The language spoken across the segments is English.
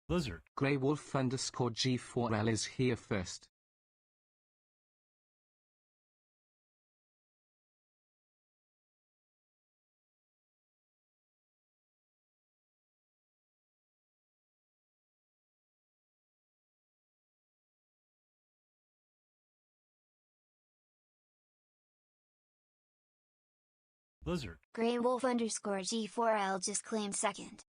Lizard. Grey Wolf _ G4L is here first. Lizard. Grey Wolf _ G4L just claimed second.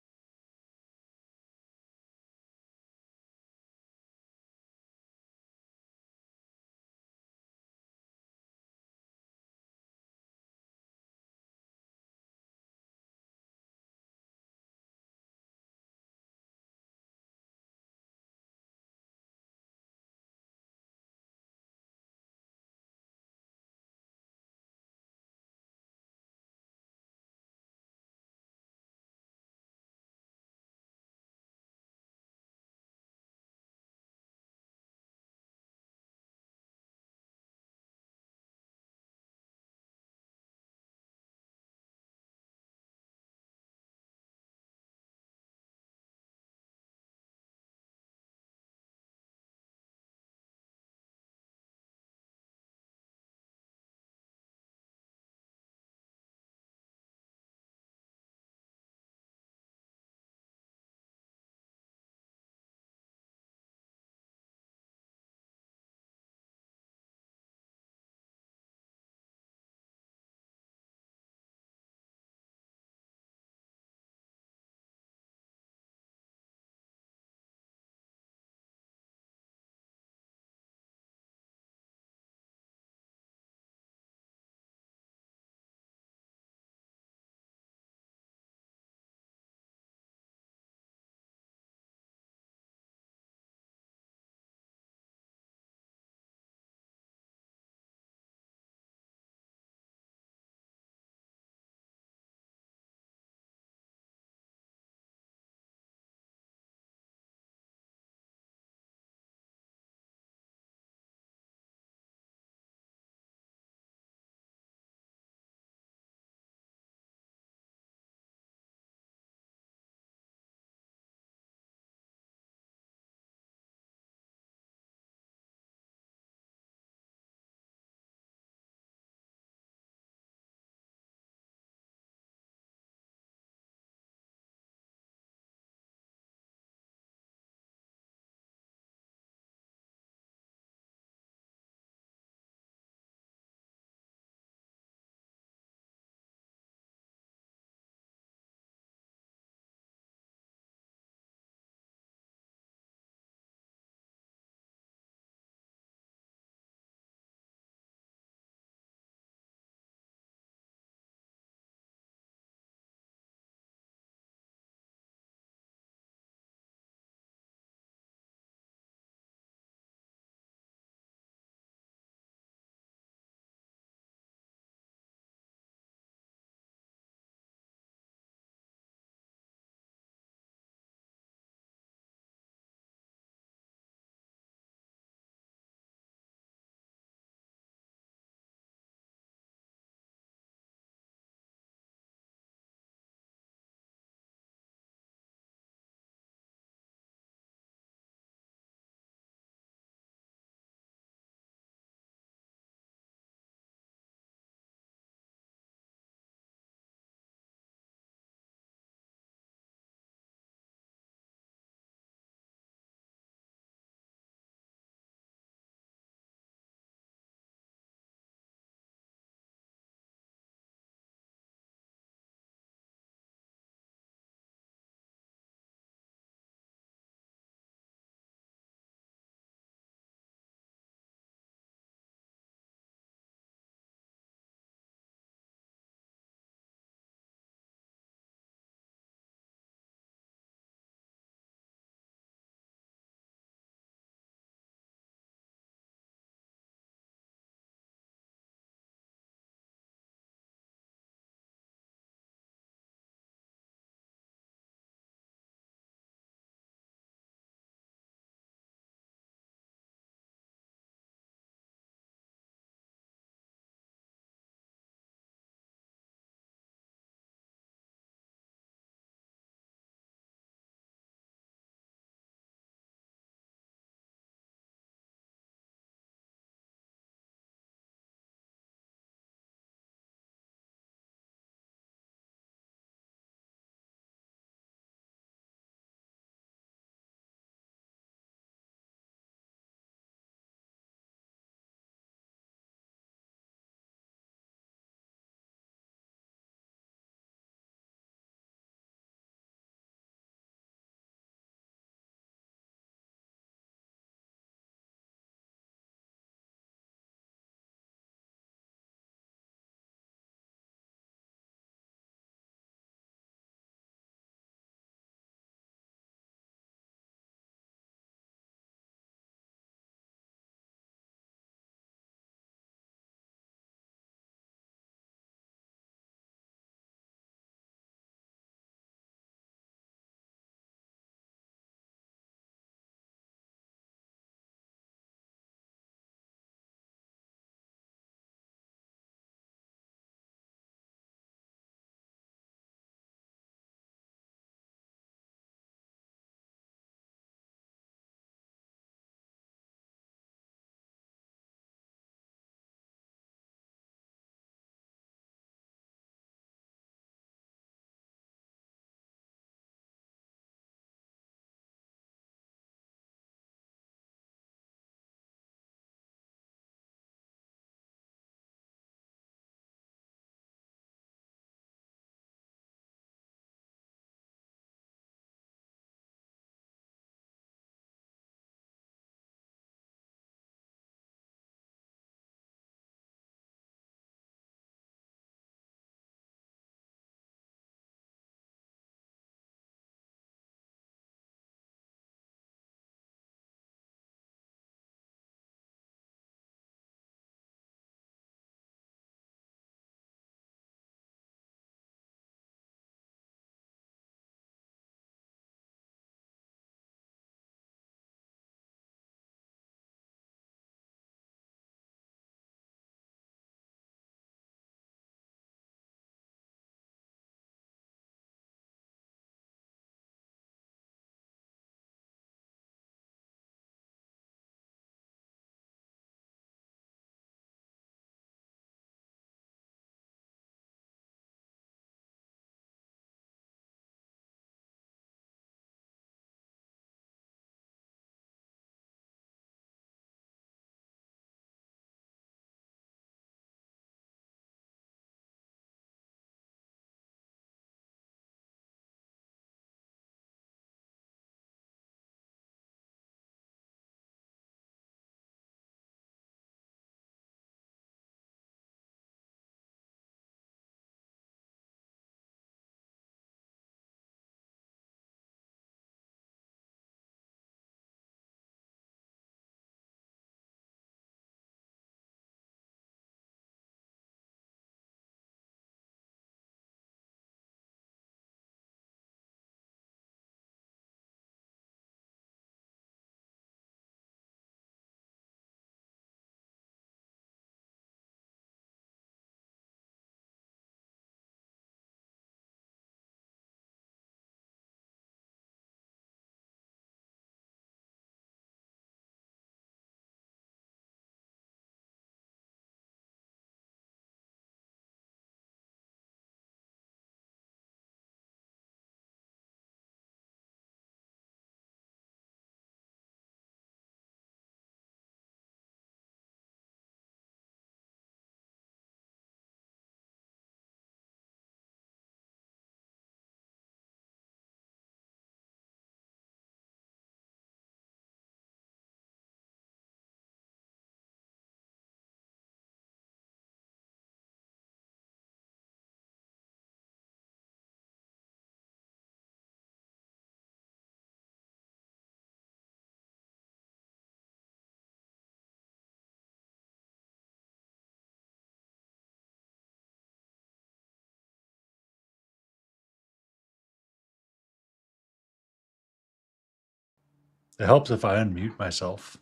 It helps if I unmute myself.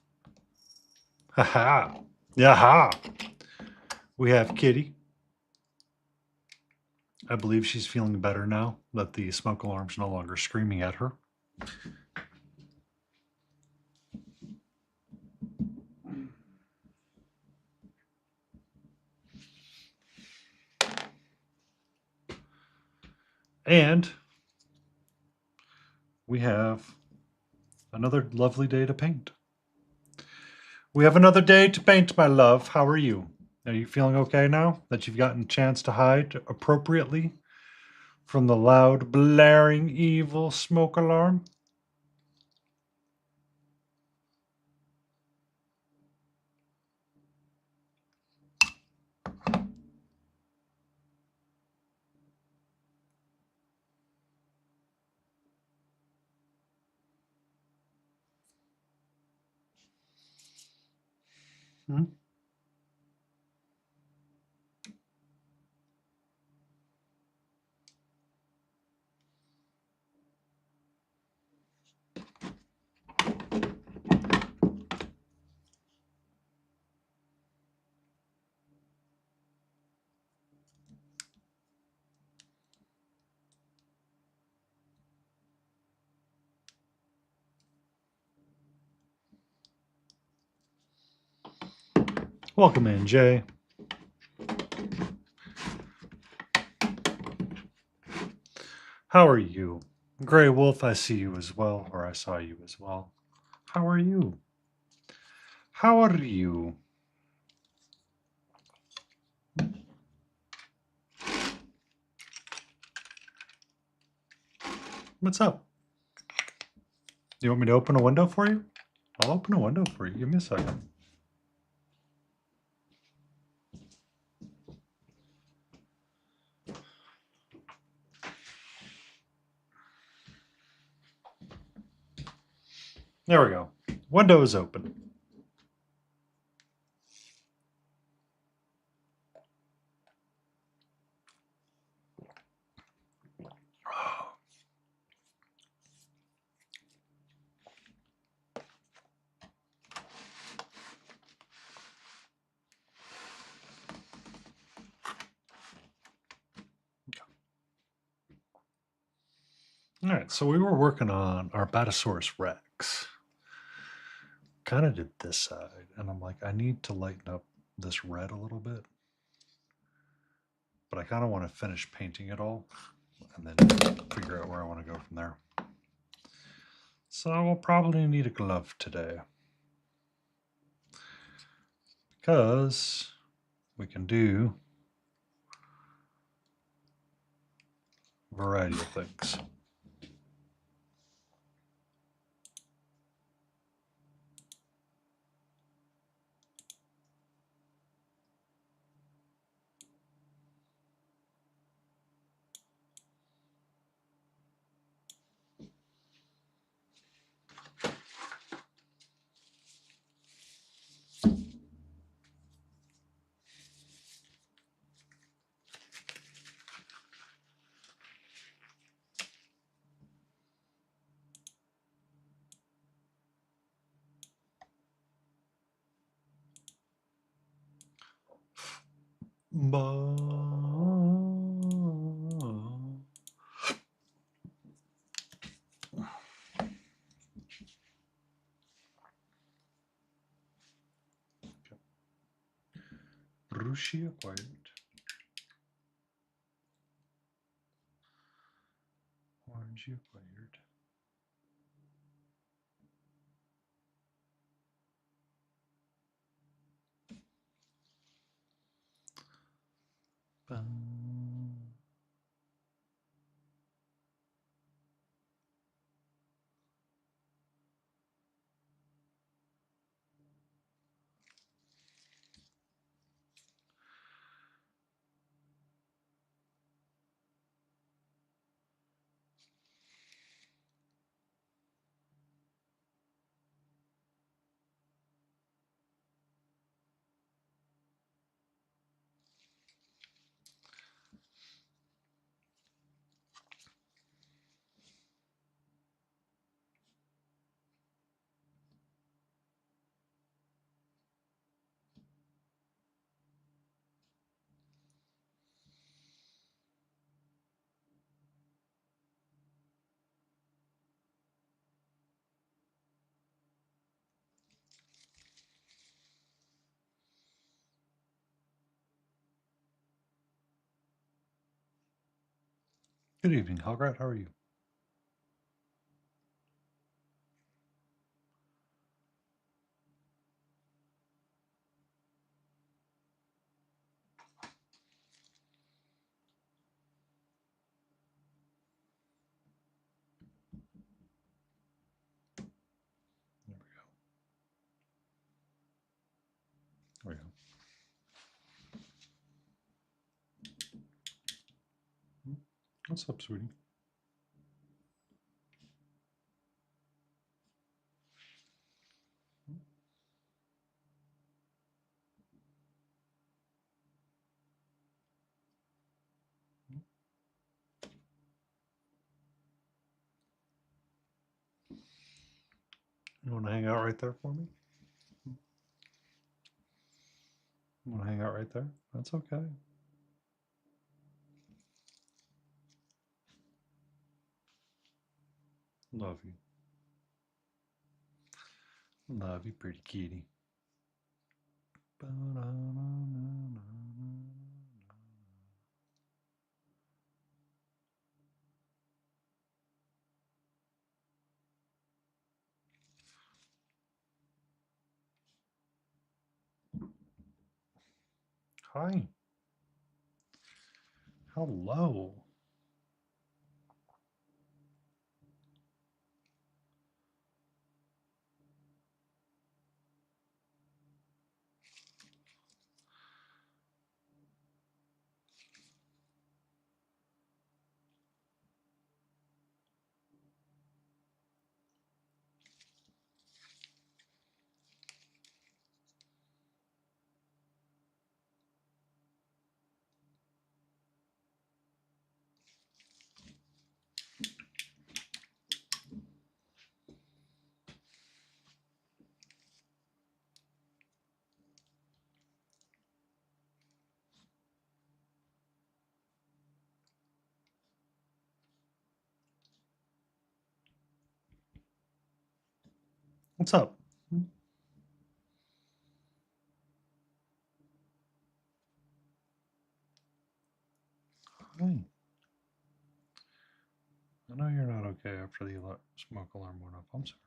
Haha. Yaha. We have Kitty. I believe she's feeling better now that the smoke alarm's no longer screaming at her. And we have another lovely day to paint. We have another day to paint, my love. How are you? Are you feeling okay now that you've gotten a chance to hide appropriately from the loud, blaring, evil smoke alarm? Hmm? Welcome in, Jay. How are you? Grey Wolf, I see you as well, or I saw you as well. How are you? How are you? What's up? You want me to open a window for you? I'll open a window for you. Give me a second. There we go. Window is open. All right, so we were working on our Batasaurus Rex. Kind of did this side, and I'm like, I need to lighten up this red a little bit. But I kind of want to finish painting it all and then figure out where I want to go from there. So I will probably need a glove today. Because we can do a variety of things. Rushi acquired. Orange acquired. Good evening, Hograt. How are you? There we go. There we go. What's up, sweetie? You want to hang out right there for me? You want to hang out right there? That's okay. Love you. Love you, pretty kitty. Hi. Hello. What's up? Hi. I know you're not okay after the smoke alarm went off. I'm sorry.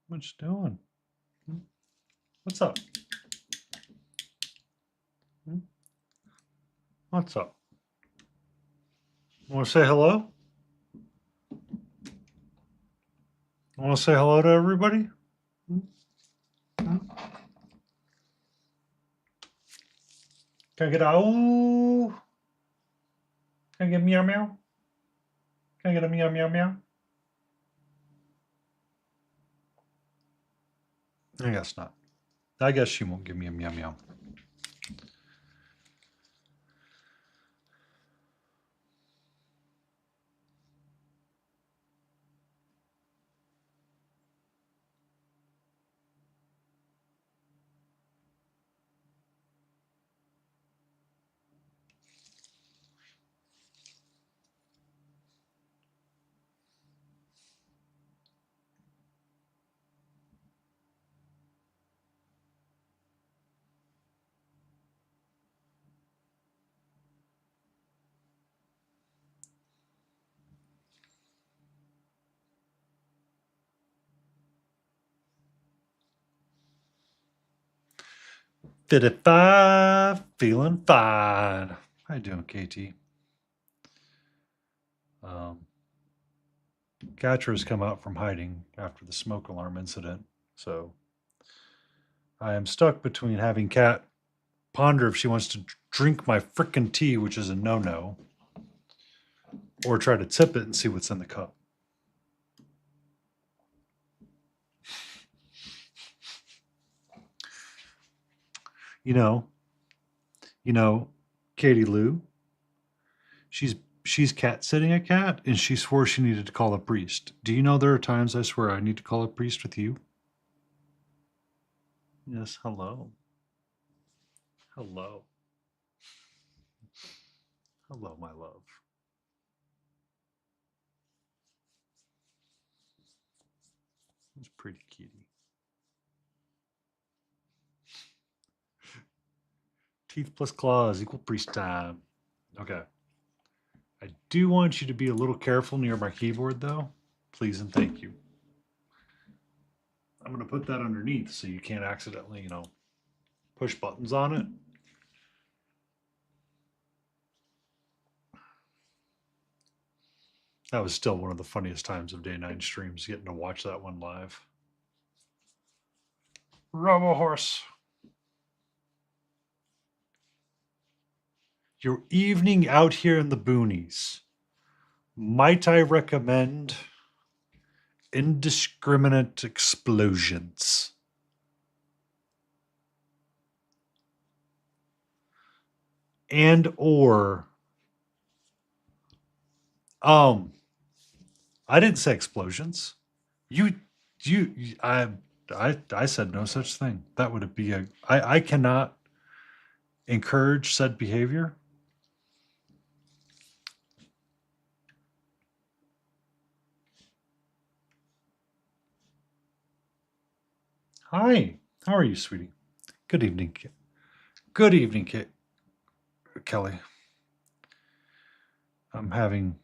What you doing? What's up? What's up? Want to say hello? Want to say hello to everybody? Can I get a ooh? Can I get meow meow? Can I get a meow meow meow? I guess not. I guess she won't give me a meow meow. $55, feeling fine. How you doing, KT? Catra's come out from hiding after the smoke alarm incident, so I am stuck between having Cat ponder if she wants to drink my frickin' tea, which is a no-no, or try to tip it and see what's in the cup. You know, you know, Katie Lou, she's she's cat sitting a cat and she swore she needed to call a priest. Do you know there are times I swear I need to call a priest with you? Yes, hello. Hello. Hello, my love. It's pretty kitty. Teeth plus claws equal priest time. Okay. I do want you to be a little careful near my keyboard, though. Please and thank you. I'm going to put that underneath so you can't accidentally, push buttons on it. That was still one of the funniest times of Day 9 streams, getting to watch that one live. Robo Horse. Your evening out here in the boonies. Might I recommend indiscriminate explosions? And or I didn't say explosions. You you I said no such thing. That would be I cannot encourage said behavior. Hi, how are you, sweetie? Good evening. Good evening, Kelly. I'm having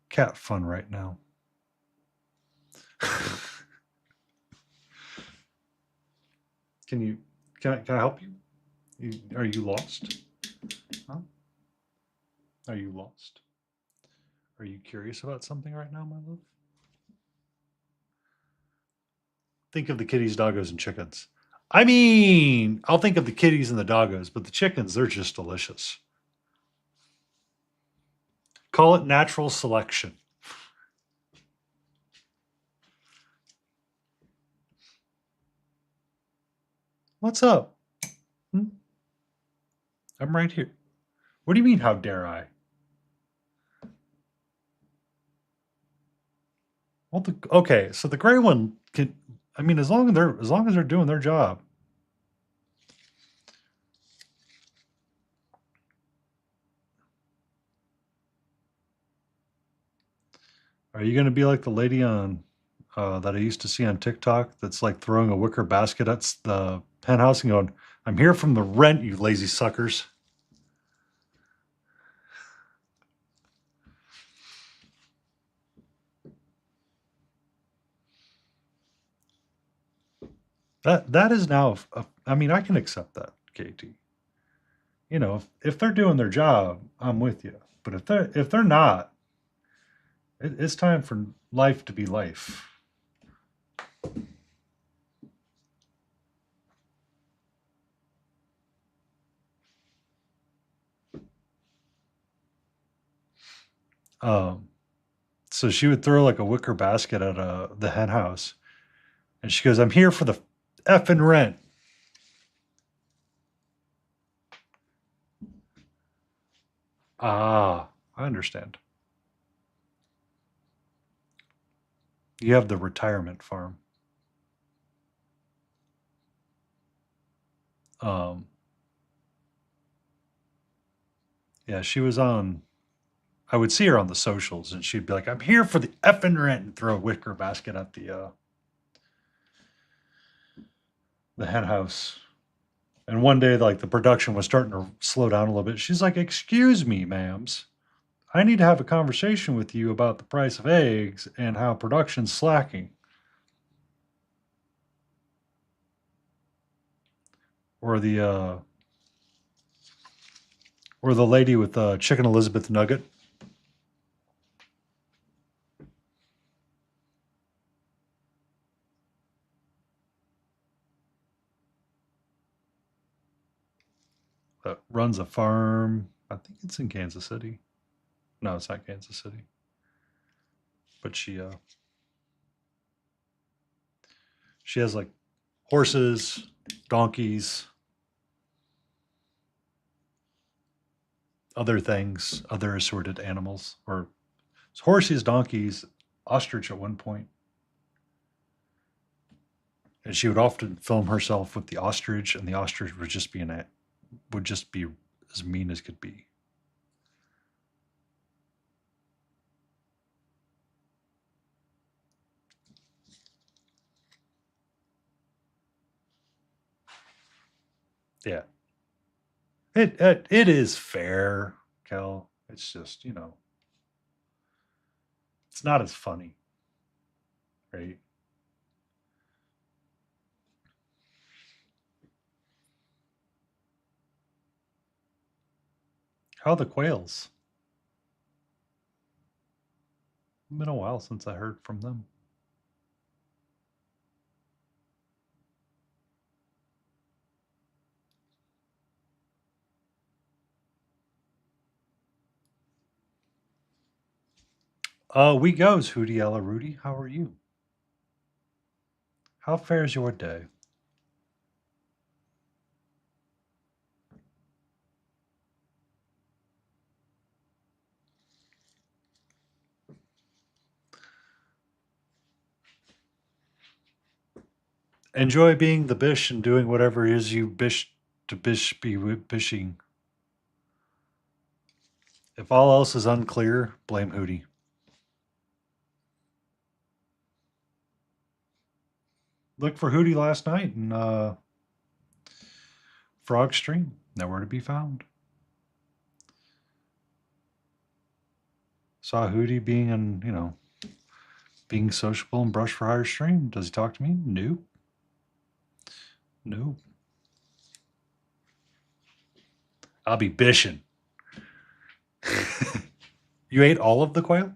cat fun right now. Can I help you? Are you lost? Huh? Are you lost? Are you curious about something right now, my love? Think of the kitties, doggos, and chickens. I mean, I'll think of the kitties and the doggos, but the chickens, they're just delicious. Call it natural selection. What's up? Hmm? I'm right here. What do you mean, how dare I? Well, okay, so the gray one can. I mean, as long as they're doing their job. Are you going to be like the lady on that I used to see on TikTok that's like throwing a wicker basket at the penthouse and going, "I'm here from the rent, you lazy suckers." That is now. I mean, I can accept that, KT. If they're doing their job, I'm with you. But if they're not, it's time for life to be life. Um, so she would throw like a wicker basket at the hen house, and she goes, "I'm here for the effing rent." Ah, I understand. You have the retirement farm. Um, yeah, she was on. I would see her on the socials, and she'd be like, "I'm here for the effing rent," and throw a wicker basket at the hen house. And one day, like the production was starting to slow down a little bit. She's like, "Excuse me, ma'ams, I need to have a conversation with you about the price of eggs and how production's slacking." Or the lady with chicken Elizabeth nugget. That runs a farm. I think it's in Kansas City. No, it's not Kansas City. But she has like horses, donkeys. other things, other assorted animals, or horses, donkeys, ostrich at one point. And she would often film herself with the ostrich, and the ostrich would just be as mean as could be. Yeah, it is fair, Kel. It's just it's not as funny, right? How are the quails? It's been a while since I heard from them. We goes, Hootie Ella Rudy. How are you? How fares your day? Enjoy being the bish and doing whatever it is you bish to bish be bishing. If all else is unclear, blame Hootie. Look for Hootie last night in Frog Stream. Nowhere to be found. Saw Hootie being being sociable and brush for hire stream. Does he talk to me? No. No. I'll be bishing. You ate all of the quail?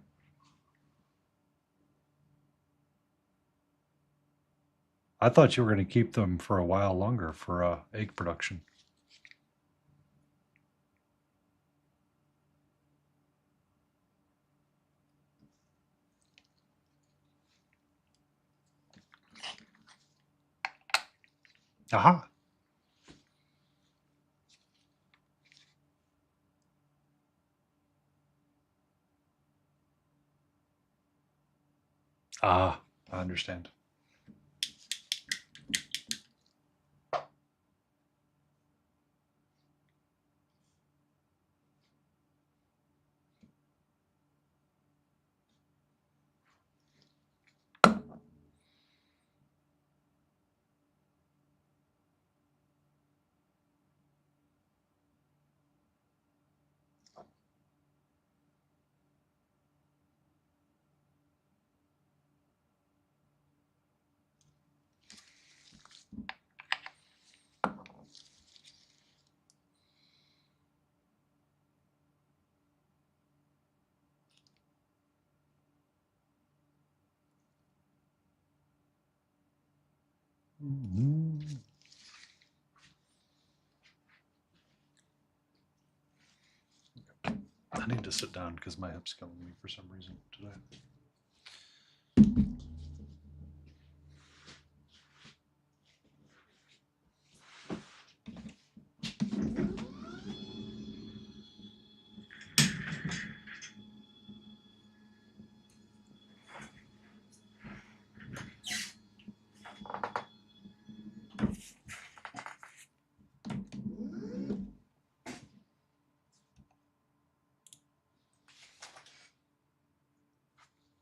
I thought you were going to keep them for a while longer for egg production. Aha. Ah, I understand. Mhm. I need to sit down because my hip's killing me for some reason today.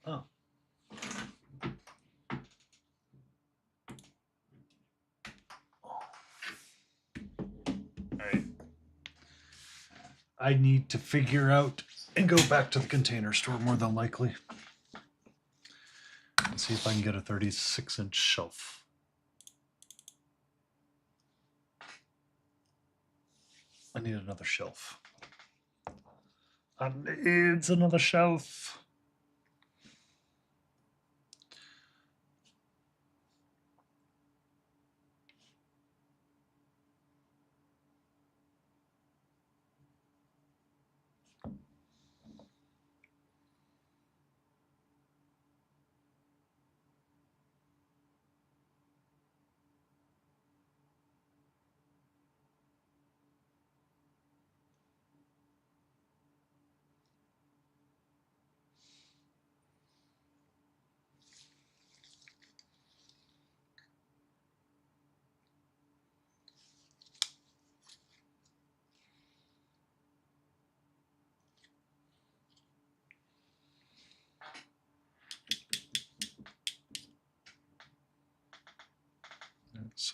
Oh. All right. I need to figure out and go back to the container store more than likely. And see if I can get a 36-inch shelf. I need another shelf. I need another shelf.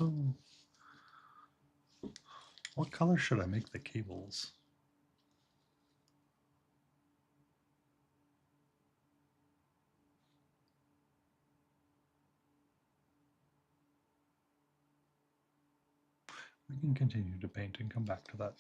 So, what color should I make the cables? We can continue to paint and come back to that.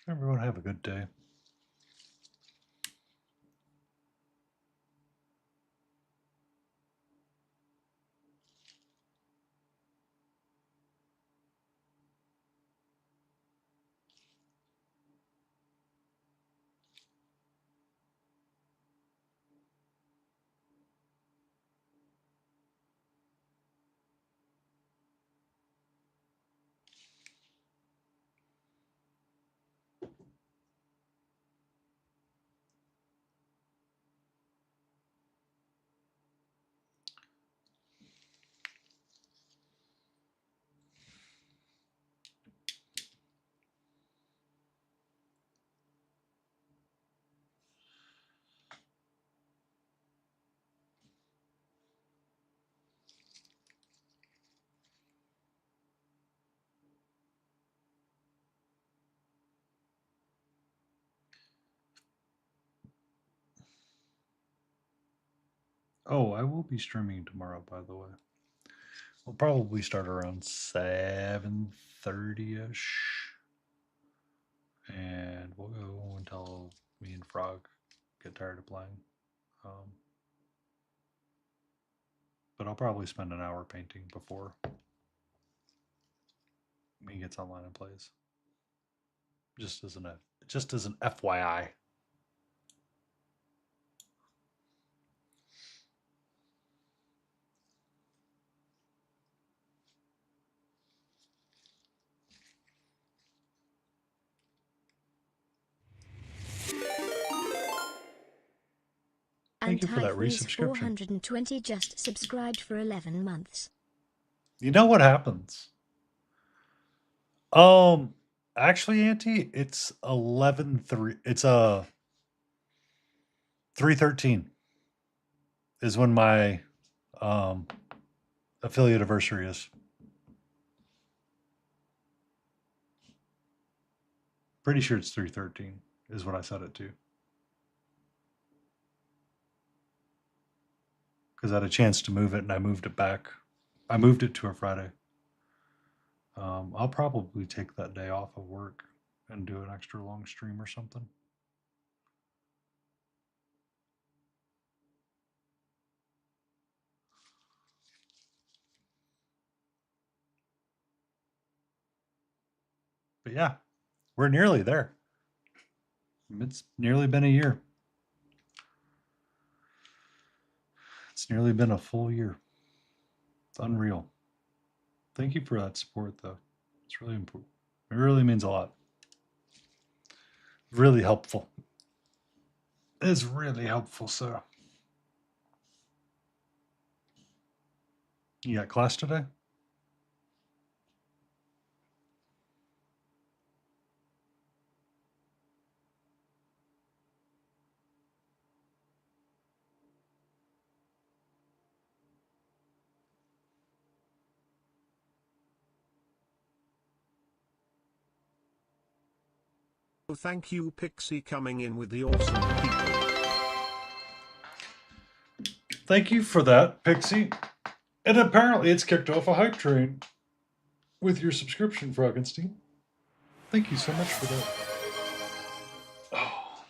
Everyone have a good day. Oh, I will be streaming tomorrow, by the way. We'll probably start around 7:30ish, and we'll go until me and Frog get tired of playing. Um, but I'll probably spend an hour painting before he gets online and plays. Just as an FYI. Thank you for that resubscription. 420 just subscribed for 11 months. You know what happens? Actually, Auntie, it's 11/3. It's 3/13 is when my affiliate anniversary is. Pretty sure it's 3/13 is what I set it to. Because I had a chance to move it and I moved it back. I moved it to a Friday. I'll probably take that day off of work and do an extra long stream or something. But yeah, we're nearly there. It's nearly been a year. It's nearly been a full year. It's unreal. Thank you for that support, though. It's really important. It really means a lot. Really helpful. It's really helpful, sir. You got class today? Oh, thank you, Pixie, coming in with the awesome people. Thank you for that, Pixie. And apparently it's kicked off a hype train with your subscription, Froggenstein. Thank you so much for that. Oh.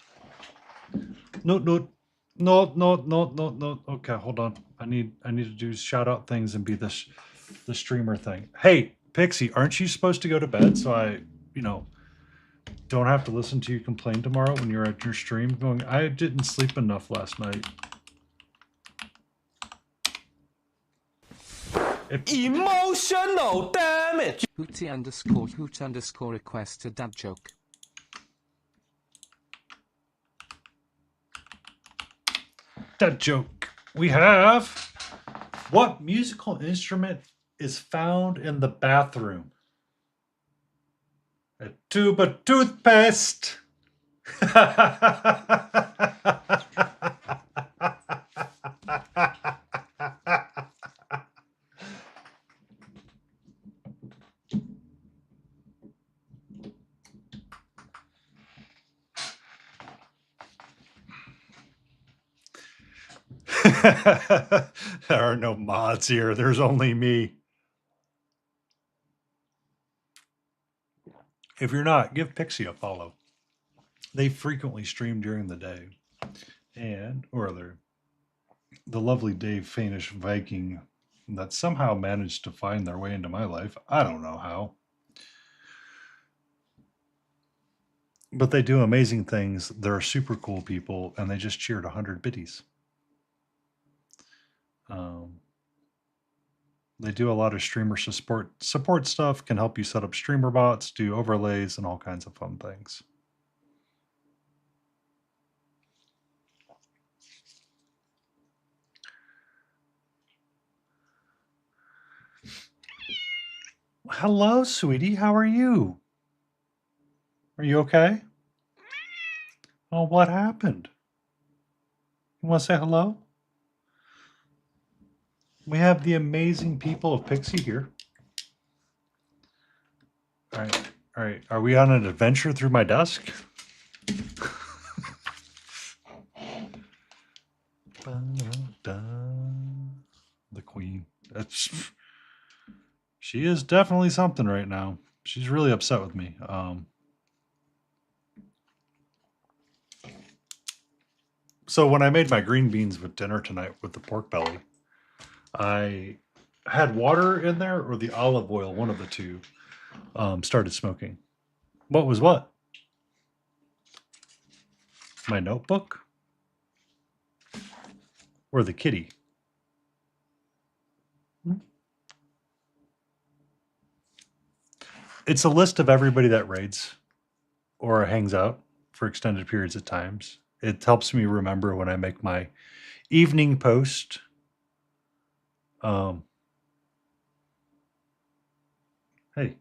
Note. No. Okay, hold on. I need to do shout out things and be the streamer thing. Hey, Pixie, aren't you supposed to go to bed so I, don't have to listen to you complain tomorrow when you're at your stream going, I didn't sleep enough last night. Emotional damage. Hootie_hoot_ request a dad joke. That joke. We have what musical instrument is found in the bathroom? A tube of toothpaste. There are no mods here. There's only me. If you're not, give Pixie a follow. They frequently stream during the day. The lovely Dave Fanish Viking that somehow managed to find their way into my life. I don't know how. But they do amazing things. They're super cool people, and they just cheered 100 biddies. They do a lot of streamer support stuff, can help you set up streamer bots, do overlays, and all kinds of fun things. Hello, sweetie. How are you? Are you okay? Oh, what happened? You want to say hello? We have the amazing people of Pixie here. All right. Are we on an adventure through my desk? The queen. She is definitely something right now. She's really upset with me. So when I made my green beans with dinner tonight with the pork belly, I had water in there or the olive oil, one of the two, started smoking. What was what? My notebook? Or the kitty? It's a list of everybody that raids or hangs out for extended periods of times. It helps me remember when I make my evening post. Hey.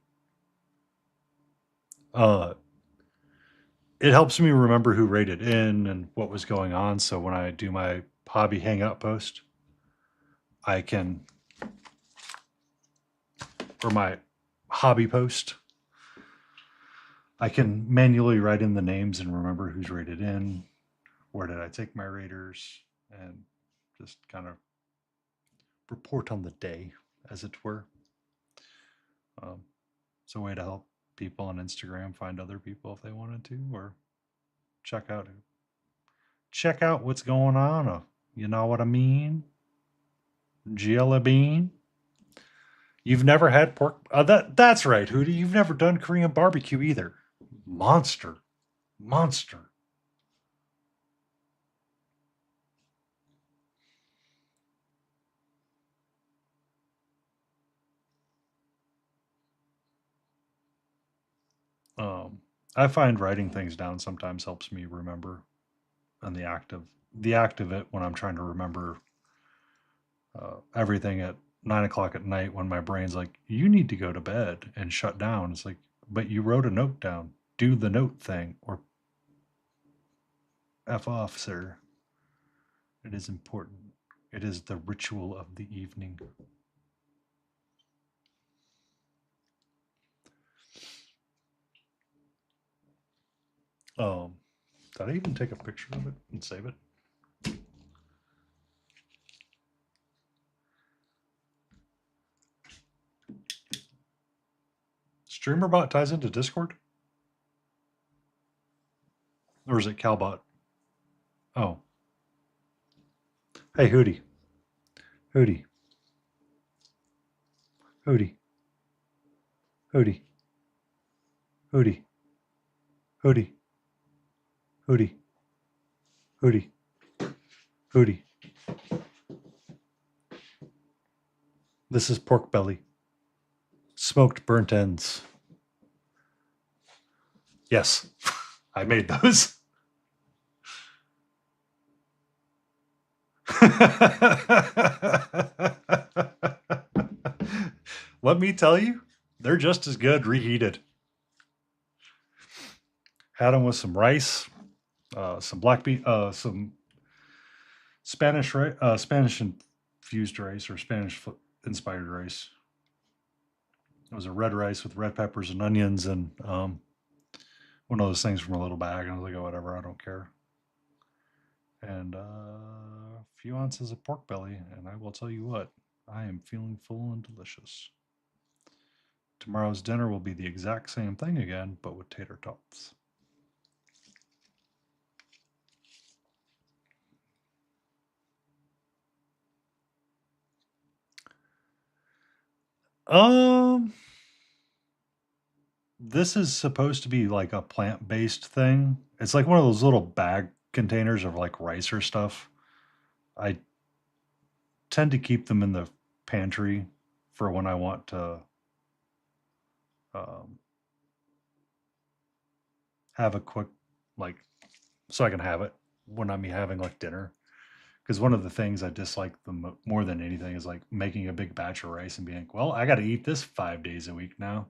It helps me remember who raided in and what was going on. So when I do my hobby hangout post, I can, or my hobby post, I can manually write in the names and remember who's raided in, where did I take my raiders, and just kind of report on the day, as it were. It's a way to help people on Instagram find other people if they wanted to, or check out what's going on. You know what I mean? Jelly bean. You've never had pork? That's right, Hootie. You've never done Korean barbecue either. Monster. I find writing things down sometimes helps me remember, and the act of it when I'm trying to remember everything at 9 o'clock at night when my brain's like, you need to go to bed and shut down. It's like, but you wrote a note down. Do the note thing, or F off, sir. It is important. It is the ritual of the evening. Did I even take a picture of it and save it? StreamerBot ties into Discord? Or is it CalBot? Oh. Hey, Hootie. Hootie. Hootie. Hootie. Hootie. Hootie. Hootie. Hootie. Hootie. This is pork belly. Smoked burnt ends. Yes, I made those. Let me tell you, they're just as good reheated. Had them with some rice, some black bean, some Spanish Spanish infused rice or Spanish inspired rice. It was a red rice with red peppers and onions and one of those things from a little bag. And I was like, oh, whatever, I don't care. And a few ounces of pork belly, and I will tell you what, I am feeling full and delicious. Tomorrow's dinner will be the exact same thing again, but with tater tots. Um, this is supposed to be like a plant-based thing. It's like one of those little bag containers of like rice or stuff. I tend to keep them in the pantry for when I want to um, have a quick, like, so I can have it when I'm having like dinner. Because one of the things I dislike more than anything is like making a big batch of rice and being like, well, I got to eat this 5 days a week now.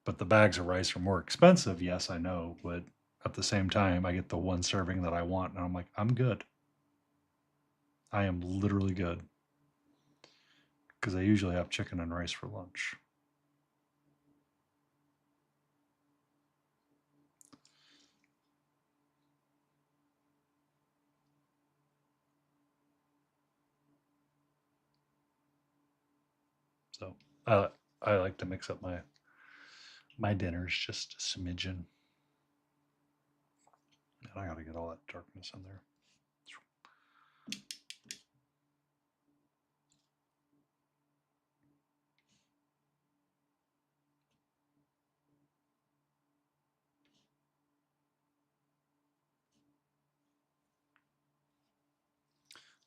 But the bags of rice are more expensive. Yes, I know. But at the same time, I get the one serving that I want. And I'm like, I'm good. I am literally good. Because I usually have chicken and rice for lunch. So I like to mix up my dinners just a smidgen. And I got to get all that darkness in there.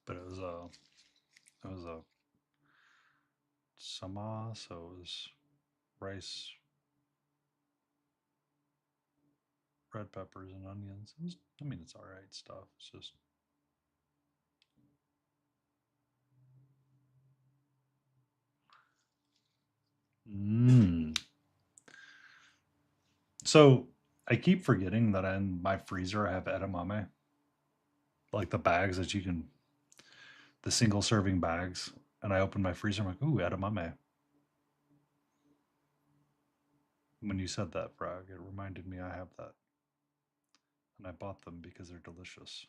But it was a sama, so it was rice, red peppers, and onions. I mean, it's all right stuff. It's just So I keep forgetting that in my freezer I have edamame, like the bags that you can, the single serving bags. And I open my freezer, I'm like, ooh, edamame. When you said that, Frog, it reminded me I have that. And I bought them because they're delicious.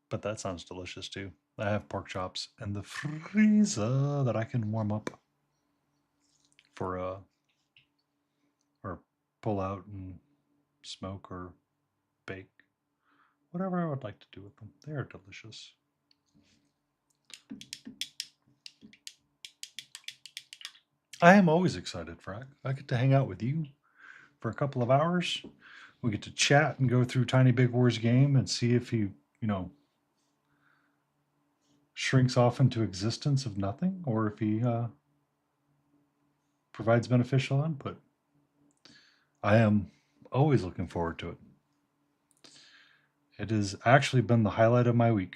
But that sounds delicious too. I have pork chops in the freezer that I can warm up for or pull out and smoke or bake. Whatever I would like to do with them. They are delicious. I am always excited, Frog. I get to hang out with you for a couple of hours. We get to chat and go through Tiny Big Wars game and see if he, shrinks off into existence of nothing or if he provides beneficial input. I am always looking forward to it. It has actually been the highlight of my week.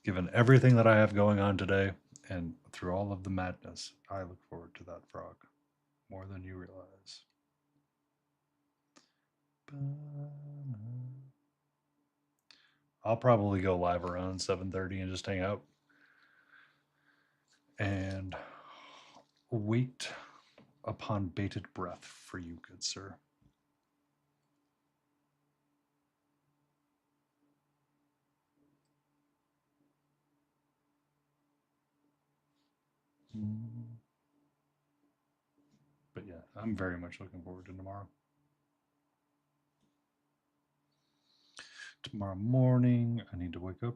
Given everything that I have going on today and through all of the madness, I look forward to that frog more than you realize. I'll probably go live around 7:30 and just hang out and wait upon bated breath for you, good sir. But yeah, I'm very much looking forward to tomorrow. Tomorrow morning, I need to wake up,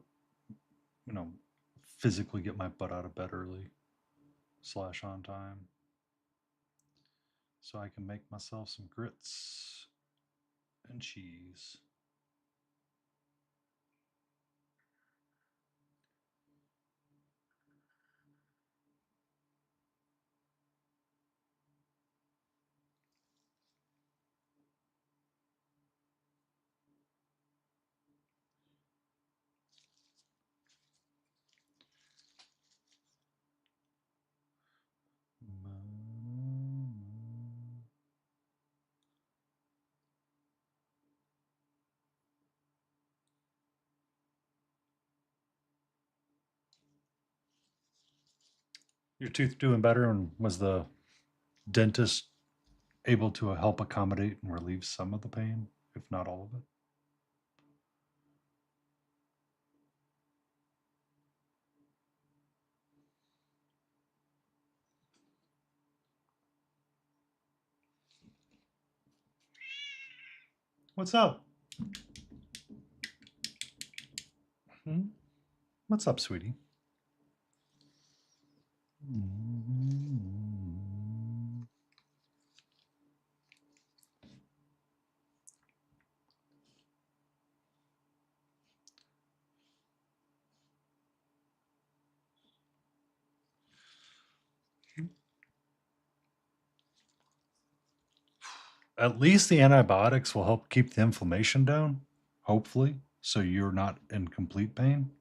physically get my butt out of bed early / on time so I can make myself some grits and cheese. Your tooth doing better, and was the dentist able to help accommodate and relieve some of the pain, if not all of it? What's up? Hmm? What's up, sweetie? At least the antibiotics will help keep the inflammation down, hopefully, so you're not in complete pain.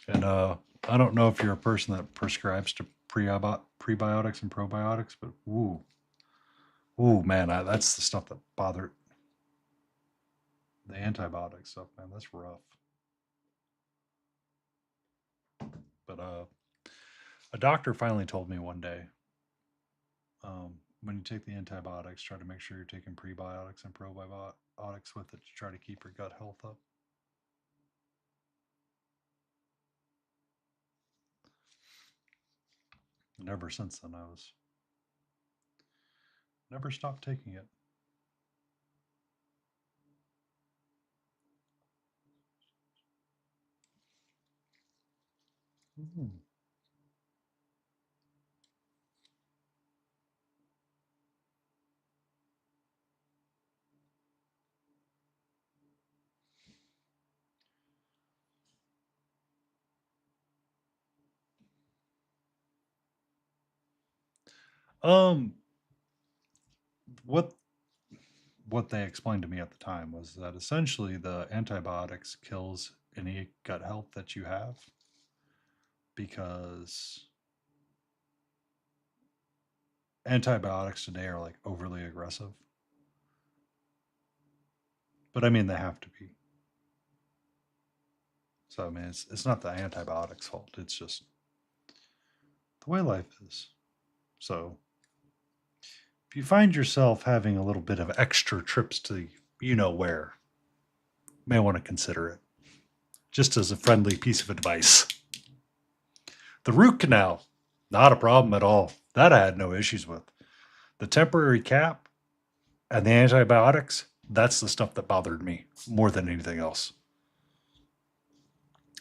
And I don't know if you're a person that prescribes to prebiotics and probiotics, but ooh, man, that's the stuff that bothered the antibiotic stuff, man. That's rough. But a doctor finally told me one day, when you take the antibiotics, try to make sure you're taking prebiotics and probiotics with it to try to keep your gut health up. And ever since then, I was never stopped taking it. Mm. Um, what what they explained to me at the time was that essentially the antibiotics kills any gut health that you have because antibiotics today are like overly aggressive. But I mean, they have to be. So I mean, it's not the antibiotics' fault. It's just the way life is. So if you find yourself having a little bit of extra trips to you know where, you may want to consider it. Just as a friendly piece of advice. The root canal, not a problem at all. That I had no issues with. The temporary cap and the antibiotics, that's the stuff that bothered me more than anything else.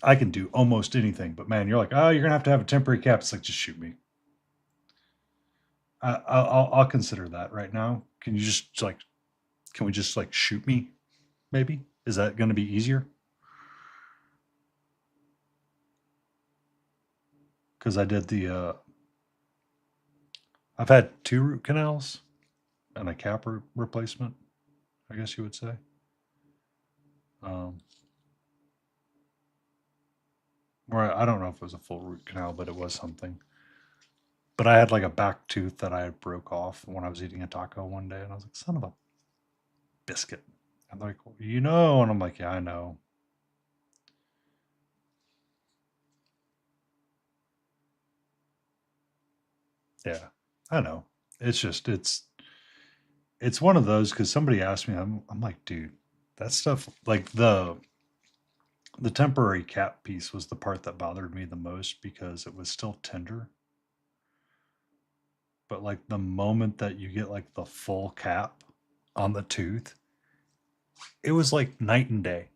I can do almost anything, but man, you're like, oh, you're gonna have a temporary cap. It's like, just shoot me. I'll consider that right now. Can you just like, can we just like shoot me? Maybe is that going to be easier? because I did the. I've had 2 root canals and a cap replacement, I guess you would say. Um, where I don't know if it was a full root canal, but it was something. But I had like a back tooth that I had broke off when I was eating a taco one day, and I was like, "Son of a biscuit!" I'm like, "You know," and I'm like, "Yeah, I know." Yeah, I know. It's just it's one of those because somebody asked me, I'm like, dude, that stuff like the temporary cap piece was the part that bothered me the most because it was still tender. But like the moment that you get like the full cap on the tooth, it was like night and day.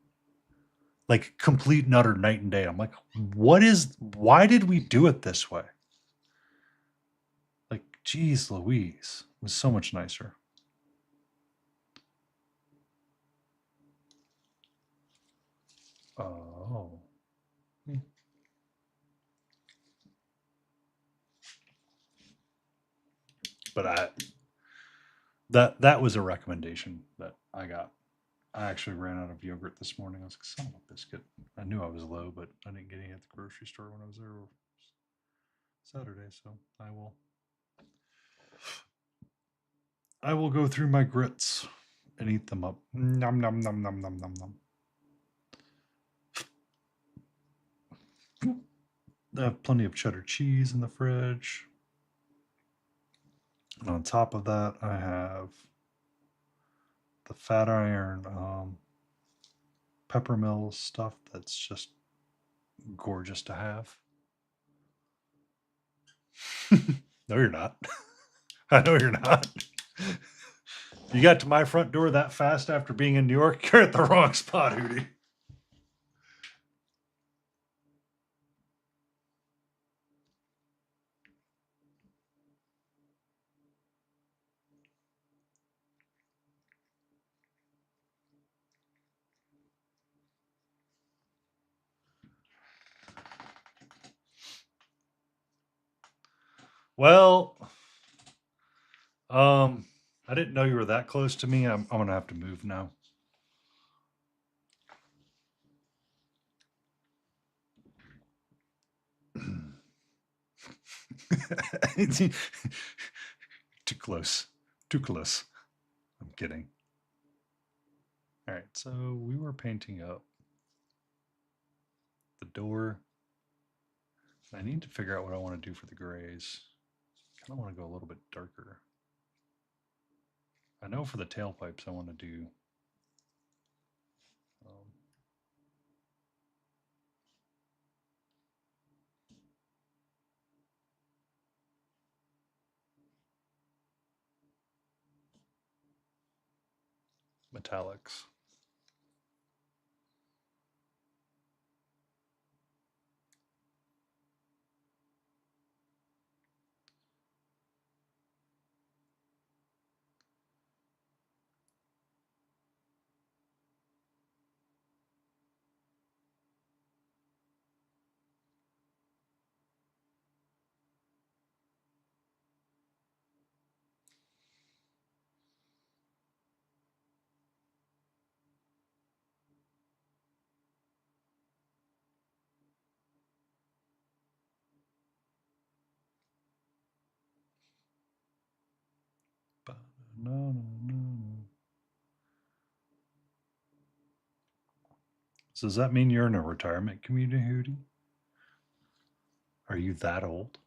Like complete and utter night and day. I'm like, why did we do it this way? Like, geez Louise. It was so much nicer. Oh. But that was a recommendation that I got. I actually ran out of yogurt this morning. I was like, son of a biscuit. I knew I was low, but I didn't get any at the grocery store when I was there Saturday, so I will go through my grits and eat them up. Nom nom nom nom nom nom nom. I have plenty of cheddar cheese in the fridge. And on top of that, I have the fat iron peppermill stuff that's just gorgeous to have. No, you're not. I know you're not. You got to my front door that fast after being in New York, you're at the wrong spot, Hootie. Well, I didn't know you were that close to me. I'm gonna have to move now. Too close. Too close. I'm kidding. All right, so we were painting up the door. I need to figure out what I want to do for the grays. Kind of want to go a little bit darker. I know for the tailpipes I want to do metallics. No, no, no, no. So does that mean you're in a retirement community, Hootie? Are you that old?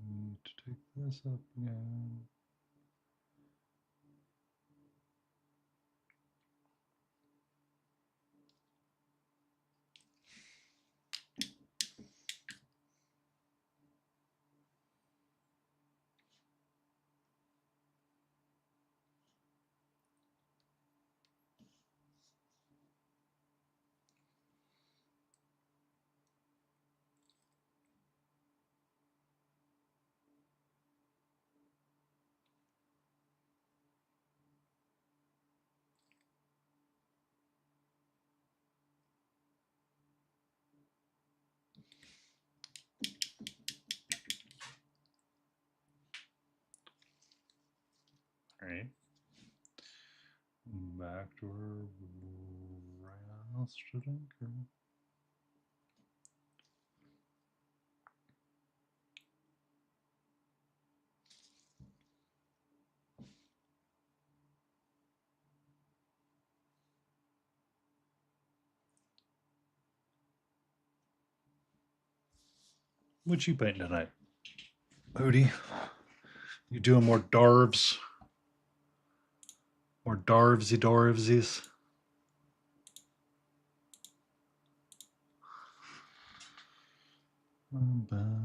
Need to take this up again. All right. Back to our rousted anchor. What you painting tonight? Hootie? You doing more darves? More darvsies? Boom, boom.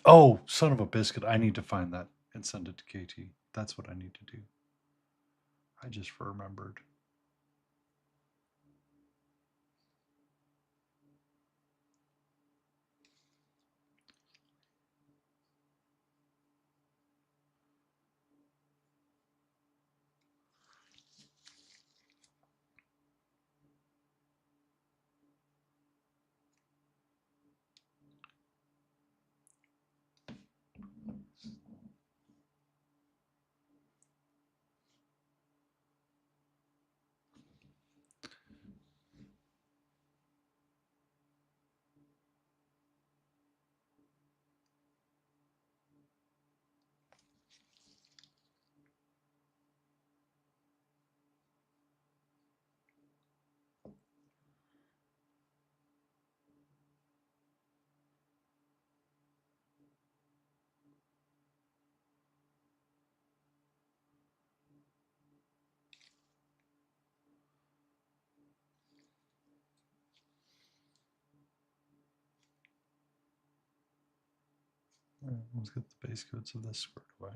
Oh, son of a biscuit. I need to find that and send it to KT. That's what I need to do. I just remembered. All right, let's get the base coats of this squared away.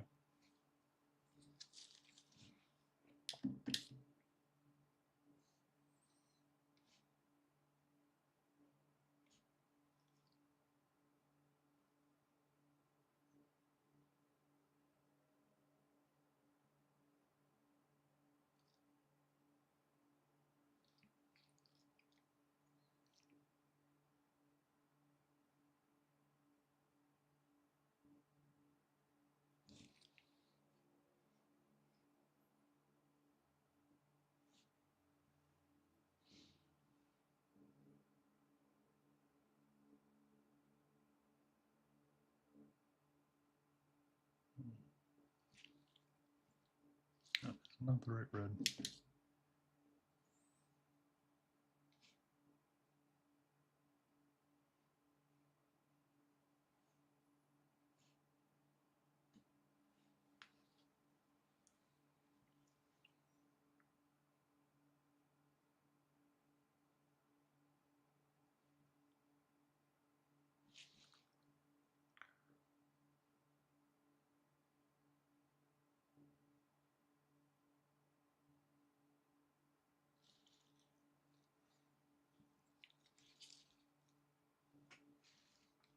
not the right red.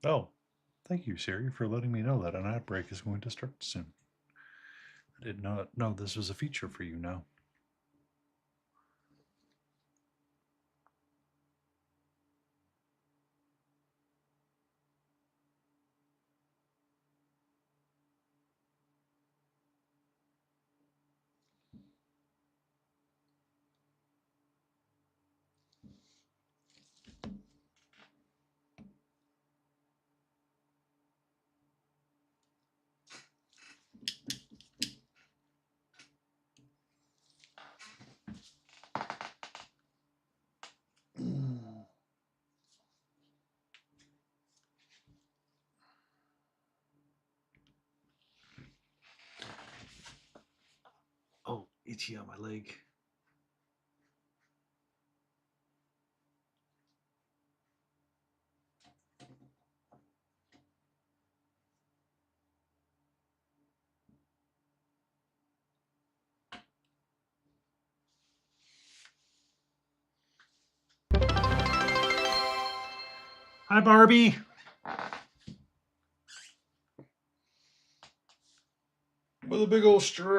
Oh, thank you, Siri, for letting me know that an ad break is going to start soon. I did not know this was a feature for you now. Oh, itchy on my leg. Hi, Barbie. With a big old stretch.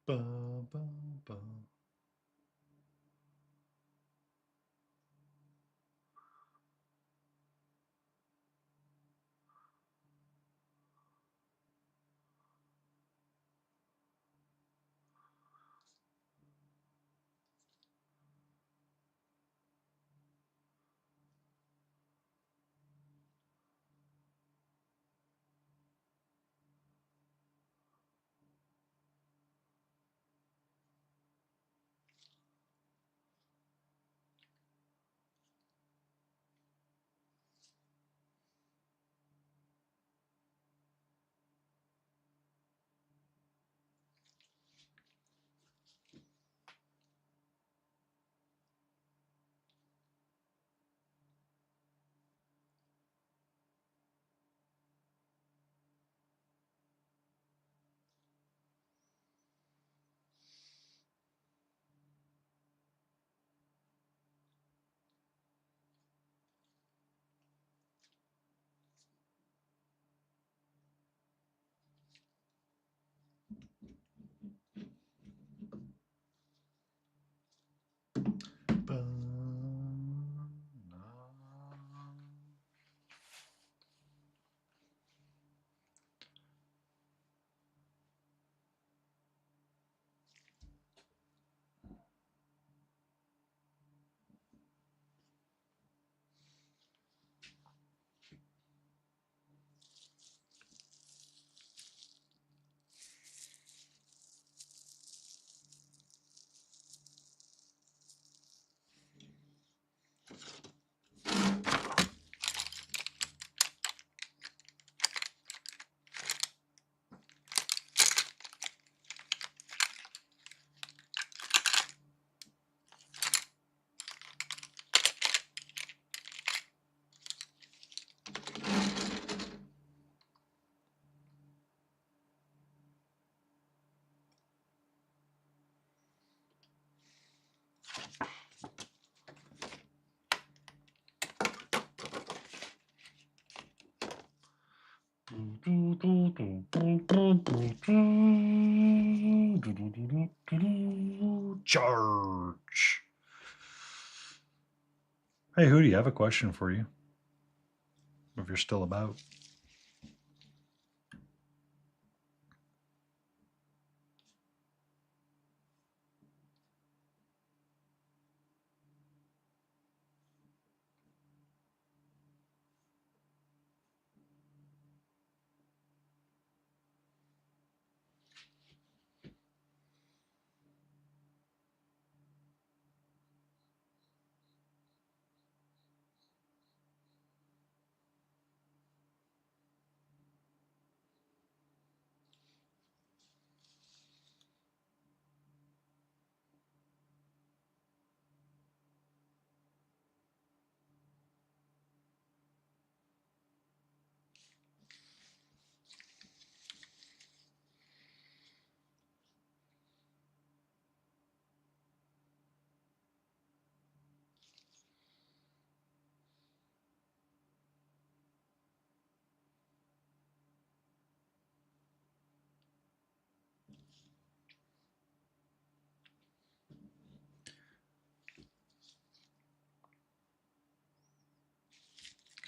Ba, ba, ba. Charge. Hey, Hootie, I have a question for you. If you're still about.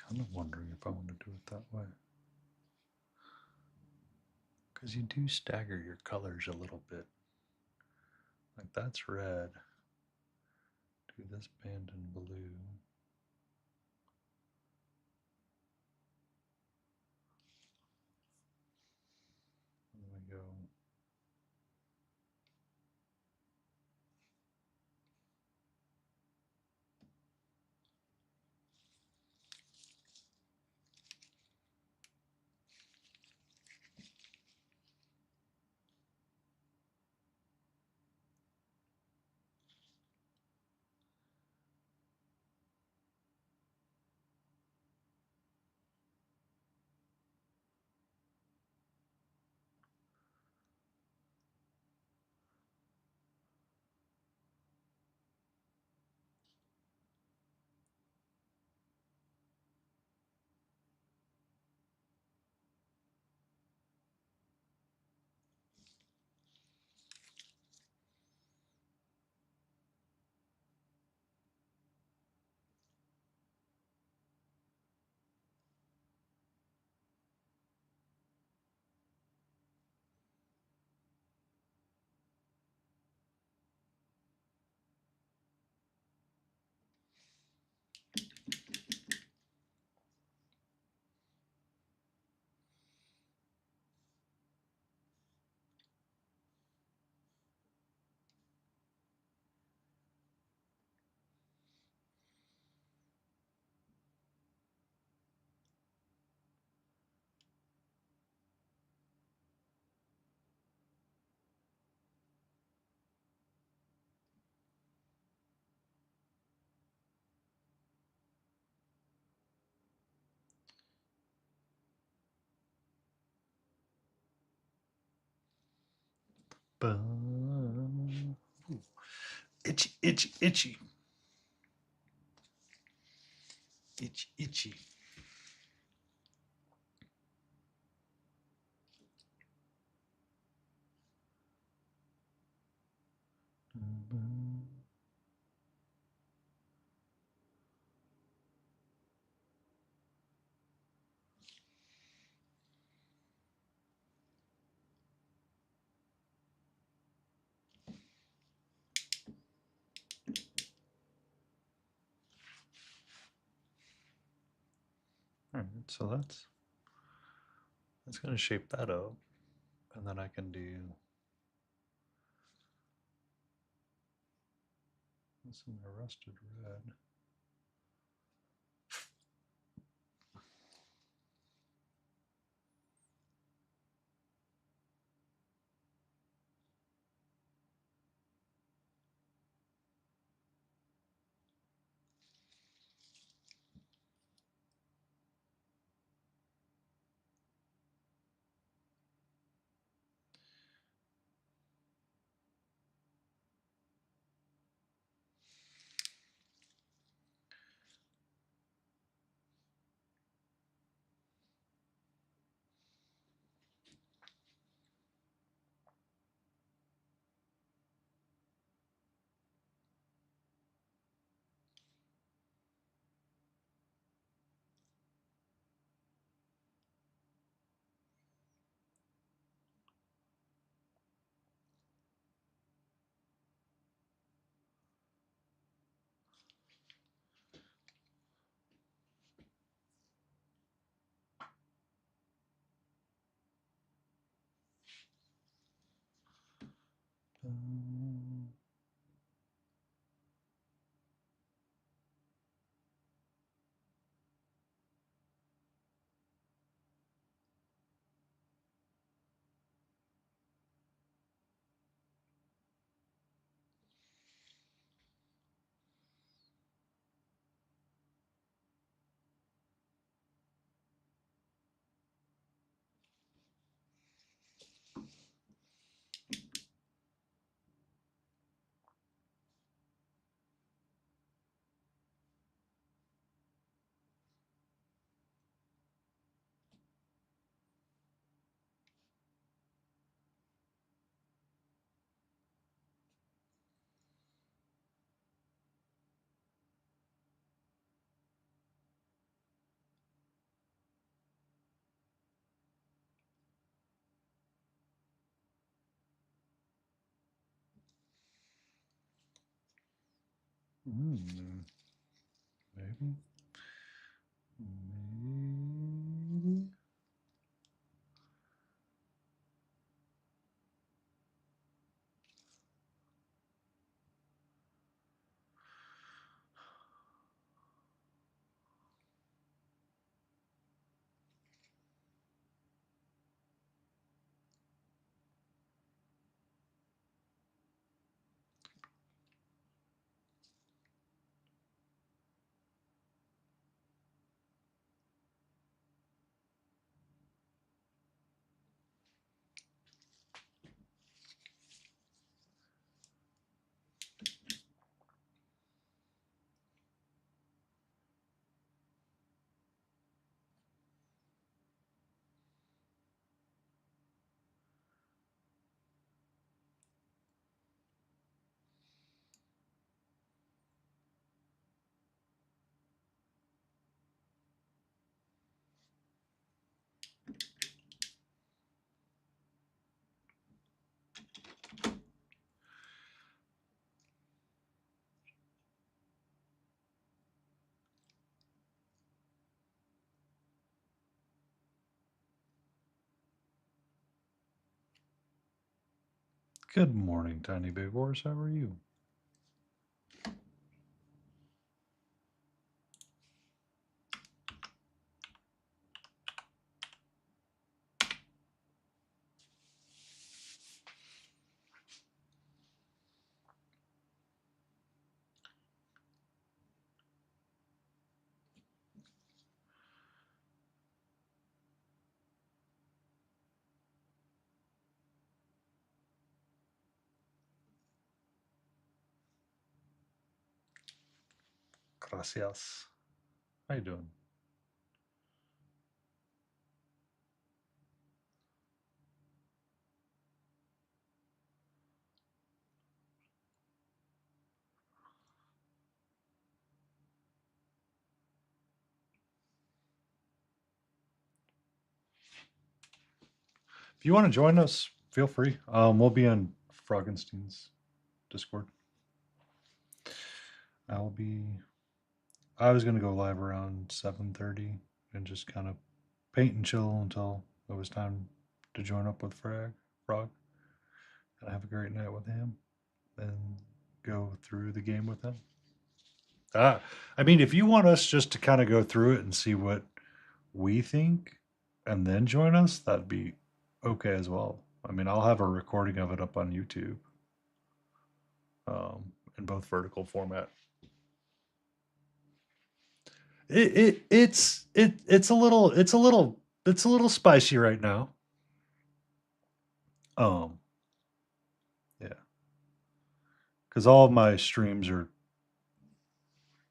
Kind of wondering if I want to do it that way. Because you do stagger your colors a little bit. Like that's red. Do this band in blue. There we go. Ooh. Itchy, itchy, itchy. Itchy, itchy. All right, so that's going to shape that up, and then I can do this in the rusted red. Maybe. Maybe. Good morning, Tiny Big Horse. How are you? Gracias. How you doing? If you want to join us, feel free. We'll be on Froggenstein's Discord. I'll be. I was gonna go live around 7:30 and just kind of paint and chill until it was time to join up with Frog, and have a great night with him, and go through the game with him. I mean, if you want us just to kind of go through it and see what we think, and then join us, that'd be okay as well. I mean, I'll have a recording of it up on YouTube, in both vertical format. It's a little spicy right now. Um, yeah, because all of my streams are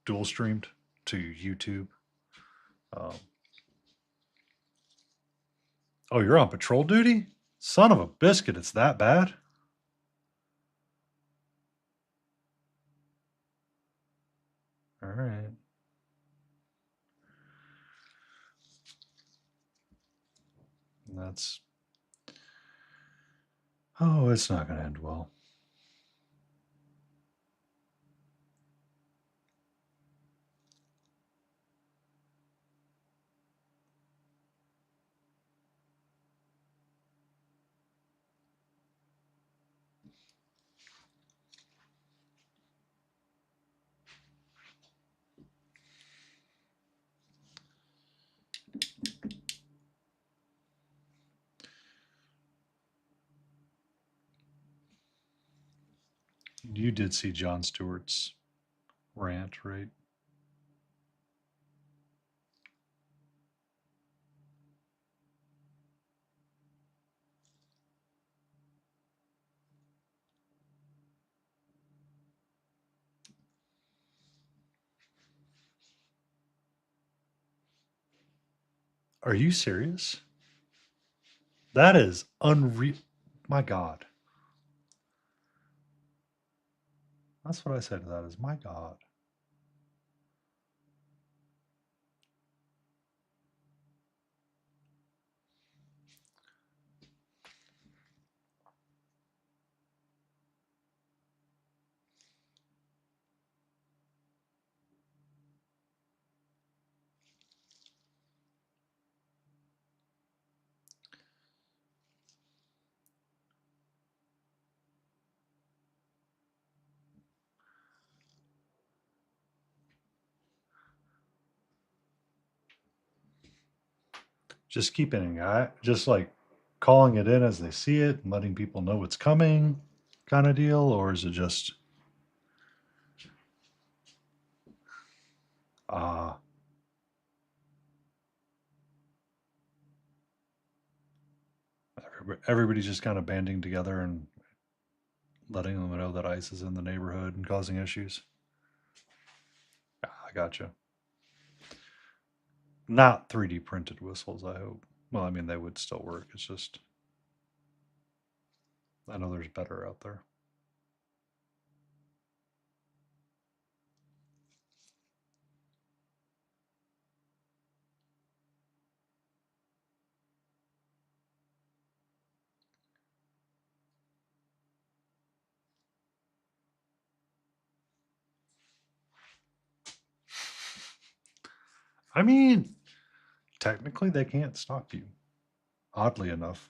dual streamed to YouTube. Um, oh, you're on patrol duty? Son of a biscuit! It's that bad? All right. That's. Oh, it's not going to end well. You did see Jon Stewart's rant, right? Are you serious? That is unreal. My God. That's what I said to that is my God. Just keeping it, just like calling it in as they see it and letting people know it's coming kind of deal, or is it just uh everybody's just kind of banding together and letting them know that ICE is in the neighborhood and causing issues? I gotcha. Not 3D printed whistles, I hope. Well, I mean, they would still work. It's just, I know there's better out there. I mean, technically, they can't stop you, oddly enough.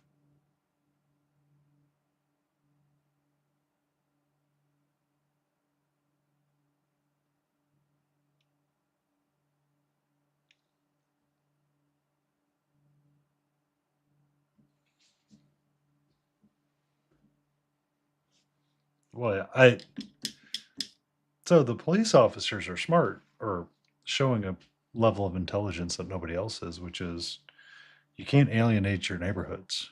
Well, so the police officers are smart or showing a level of intelligence that nobody else is, which is you can't alienate your neighborhoods.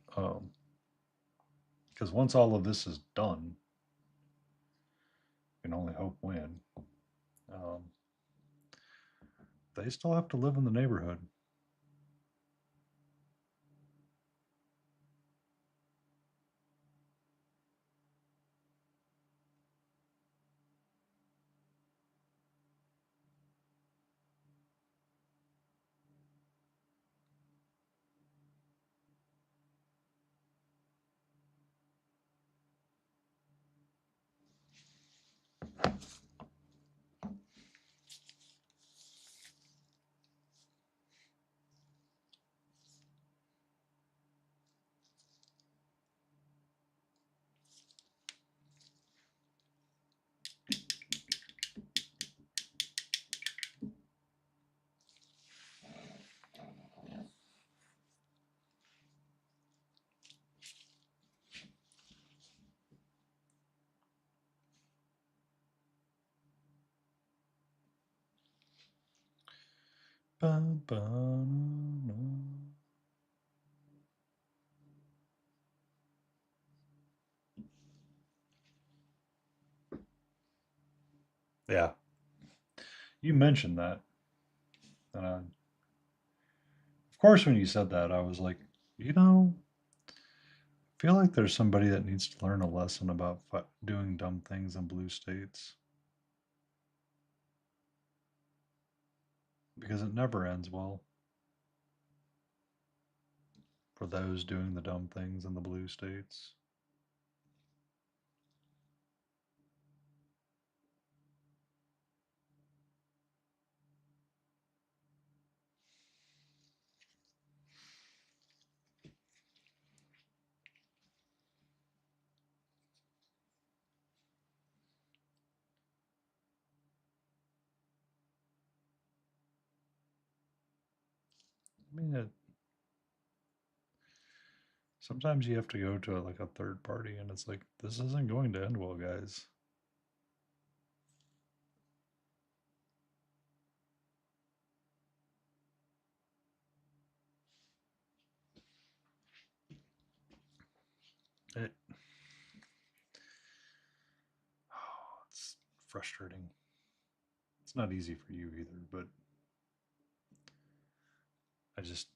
Because once all of this is done, you can only hope when. Um, they still have to live in the neighborhood. Yeah, you mentioned that. And of course, when you said that, I was like, you know, I feel like there's somebody that needs to learn a lesson about doing dumb things in blue states because it never ends well for those doing the dumb things in the blue states. I mean, Sometimes you have to go to like a third party, and it's like, this isn't going to end well, guys. It, it's frustrating. It's not easy for you either, but I just,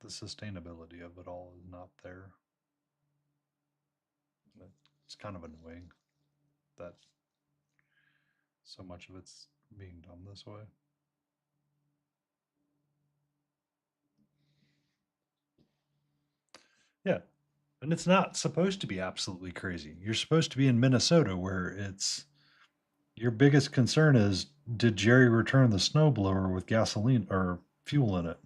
the sustainability of it all is not there. It's kind of annoying that so much of it's being done this way. Yeah. And it's not supposed to be absolutely crazy. You're supposed to be in Minnesota where it's your biggest concern is, did Jerry return the snowblower with gasoline or fuel in it?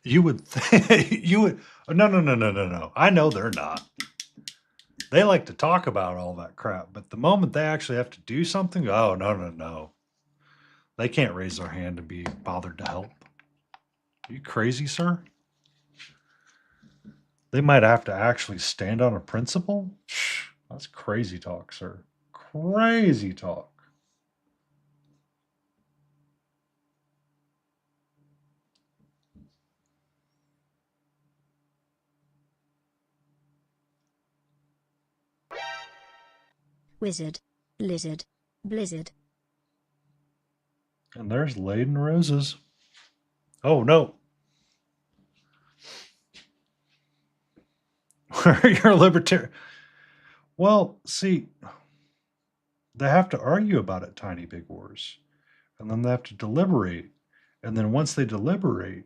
You would think you would no, no, no, no, no, no. I know they're not. They like to talk about all that crap, but the moment they actually have to do something, oh no, no, no. They can't raise their hand and be bothered to help. Are you crazy, sir? They might have to actually stand on a principle? That's crazy talk, sir. Crazy talk. Wizard. Lizard. Blizzard. And there's laden roses. Oh no. You're a libertarian. Well, see, they have to argue about it, Tiny Big Wars. And then they have to deliberate. And then once they deliberate,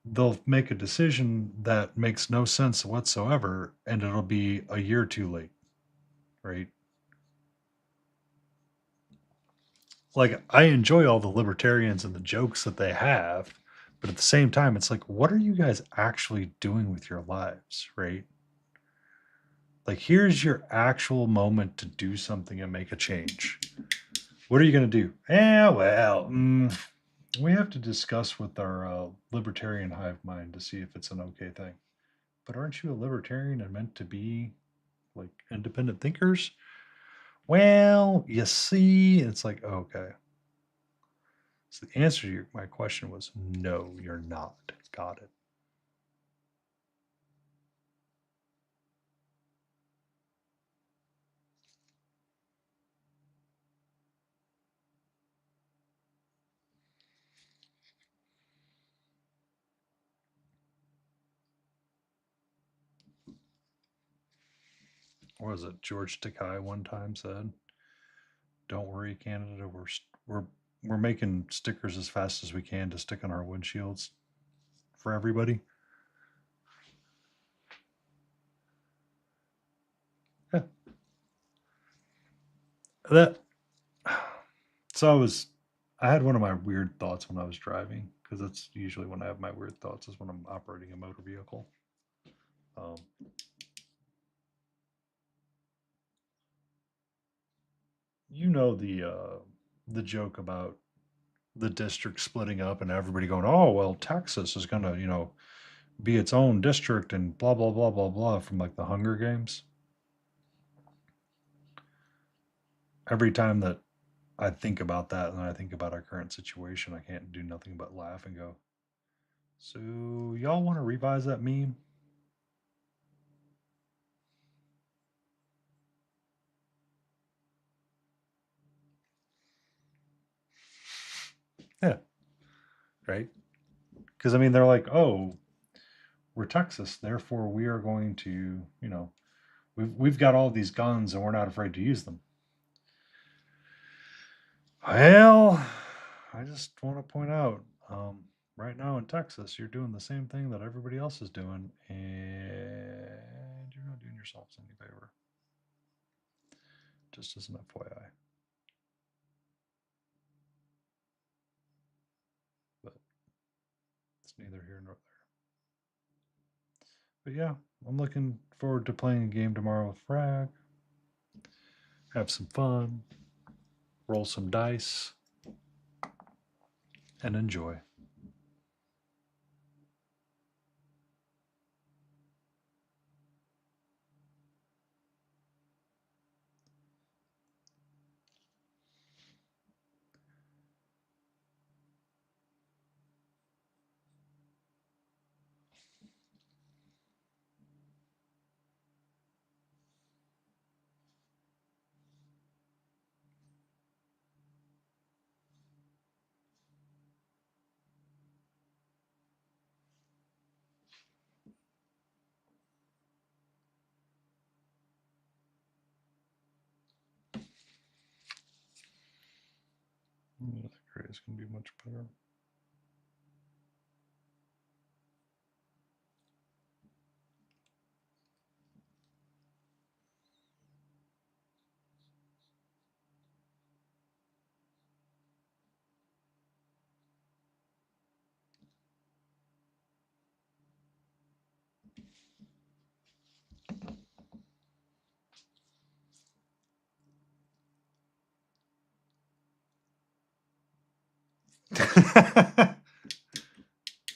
they'll make a decision that makes no sense whatsoever, and it'll be a year too late. Right? Like, I enjoy all the libertarians and the jokes that they have, but at the same time, it's like, what are you guys actually doing with your lives? Right? Like, here's your actual moment to do something and make a change. What are you going to do? Well, we have to discuss with our libertarian hive mind to see if it's an okay thing. But aren't you a libertarian and meant to be like independent thinkers? Well, you see, it's like, okay. So the answer to my question was no, you're not. Got it. What was it? George Takei one time said, "Don't worry, Canada. We're making stickers as fast as we can to stick on our windshields for everybody." Yeah. That. So I had one of my weird thoughts when I was driving, because that's usually when I have my weird thoughts, is when I'm operating a motor vehicle. Um, you know the joke about the district splitting up and everybody going, "Oh well, Texas is gonna be its own district," and blah blah blah blah blah, from like the Hunger Games. Every time that I think about that and I think about our current situation, I can't do nothing but laugh and go, "So y'all want to revise that meme?" Yeah, right. Because I mean, they're like, "Oh, we're Texas, therefore we are going to, we've got all these guns and we're not afraid to use them." Well, I just want to point out, right now in Texas, you're doing the same thing that everybody else is doing, and you're not doing yourselves any favor. Just as an FYI. But it's neither here nor there. But yeah, I'm looking forward to playing a game tomorrow with Frag. Have some fun, roll some dice, and enjoy. The gray is going to be much better.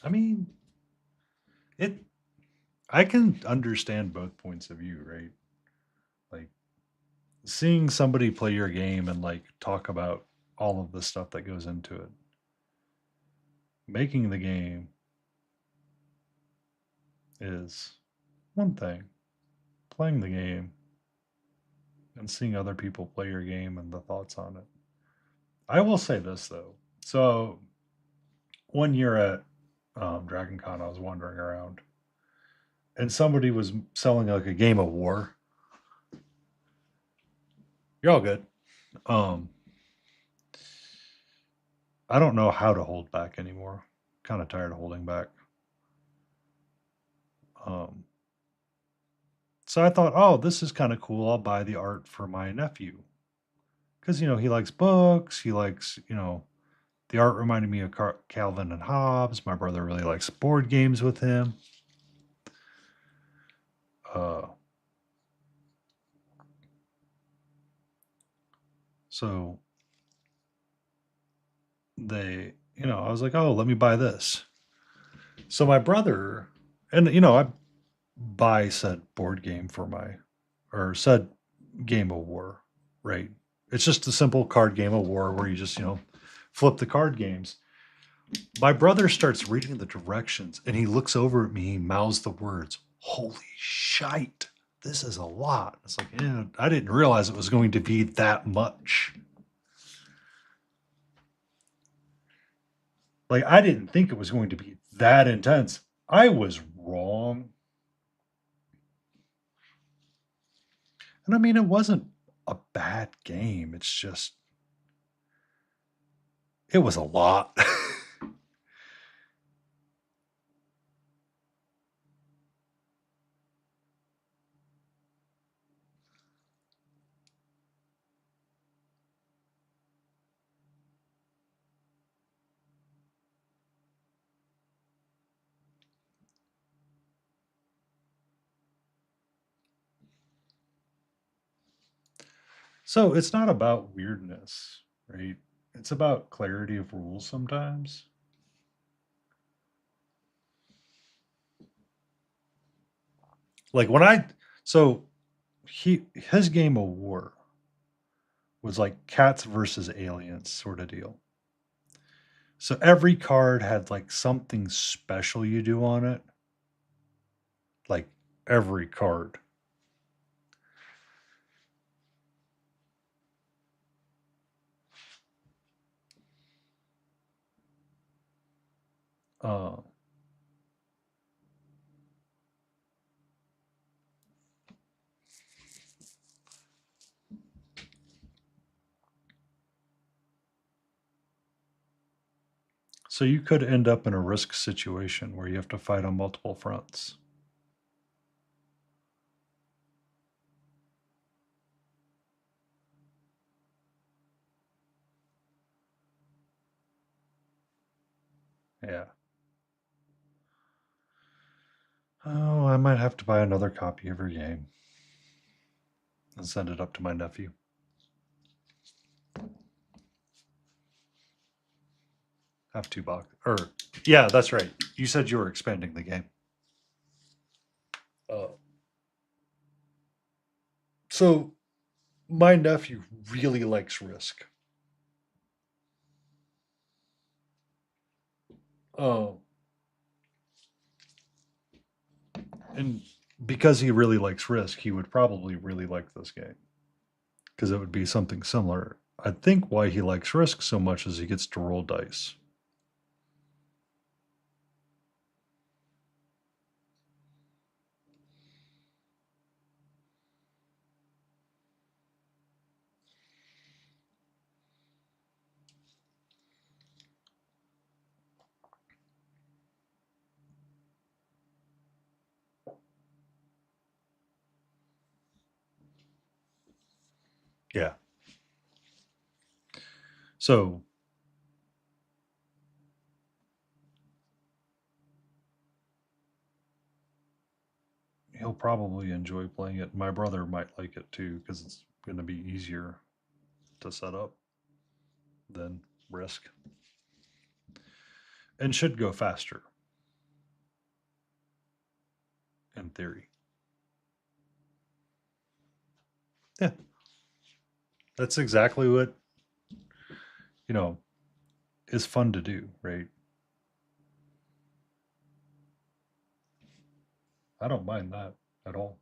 I mean, it. I can understand both points of view, right? Like seeing somebody play your game and like talk about all of the stuff that goes into it. Making the game is one thing. Playing the game and seeing other people play your game and the thoughts on it. I will say this though. So one year at Dragon Con, I was wandering around and somebody was selling like a game of war. You're all good. Um, I don't know how to hold back anymore. Kind of tired of holding back. Um, so I thought, oh, this is kind of cool. I'll buy the art for my nephew because he likes books. He likes the art reminded me of Calvin and Hobbes. My brother really likes board games with him. Uh, so I was like, oh, let me buy this. So my brother, and I buy said board game for or said game of war, right? It's just a simple card game of war where you just, flip the card games. My brother starts reading the directions and he looks over at me, he mouths the words, holy shite, this is a lot. It's like, yeah, I didn't realize it was going to be that much. Like, I didn't think it was going to be that intense. I was wrong. And I mean, it wasn't a bad game. It's just, it was a lot. So it's not about weirdness, right? It's about clarity of rules sometimes. Like so his game of war was like cats versus aliens sort of deal. So every card had like something special you do on it. Like every card. Uh, so you could end up in a risk situation where you have to fight on multiple fronts. Yeah. Oh, I might have to buy another copy of your game and send it up to my nephew. Have $2. Or, yeah, that's right. You said you were expanding the game. So, my nephew really likes Risk. Oh, and because he really likes Risk, he would probably really like this game because it would be something similar. I think why he likes Risk so much is he gets to roll dice. Yeah. So, he'll probably enjoy playing it. My brother might like it too because it's going to be easier to set up than Risk and should go faster in theory. Yeah, that's exactly what, you know, is fun to do, right? I don't mind that at all.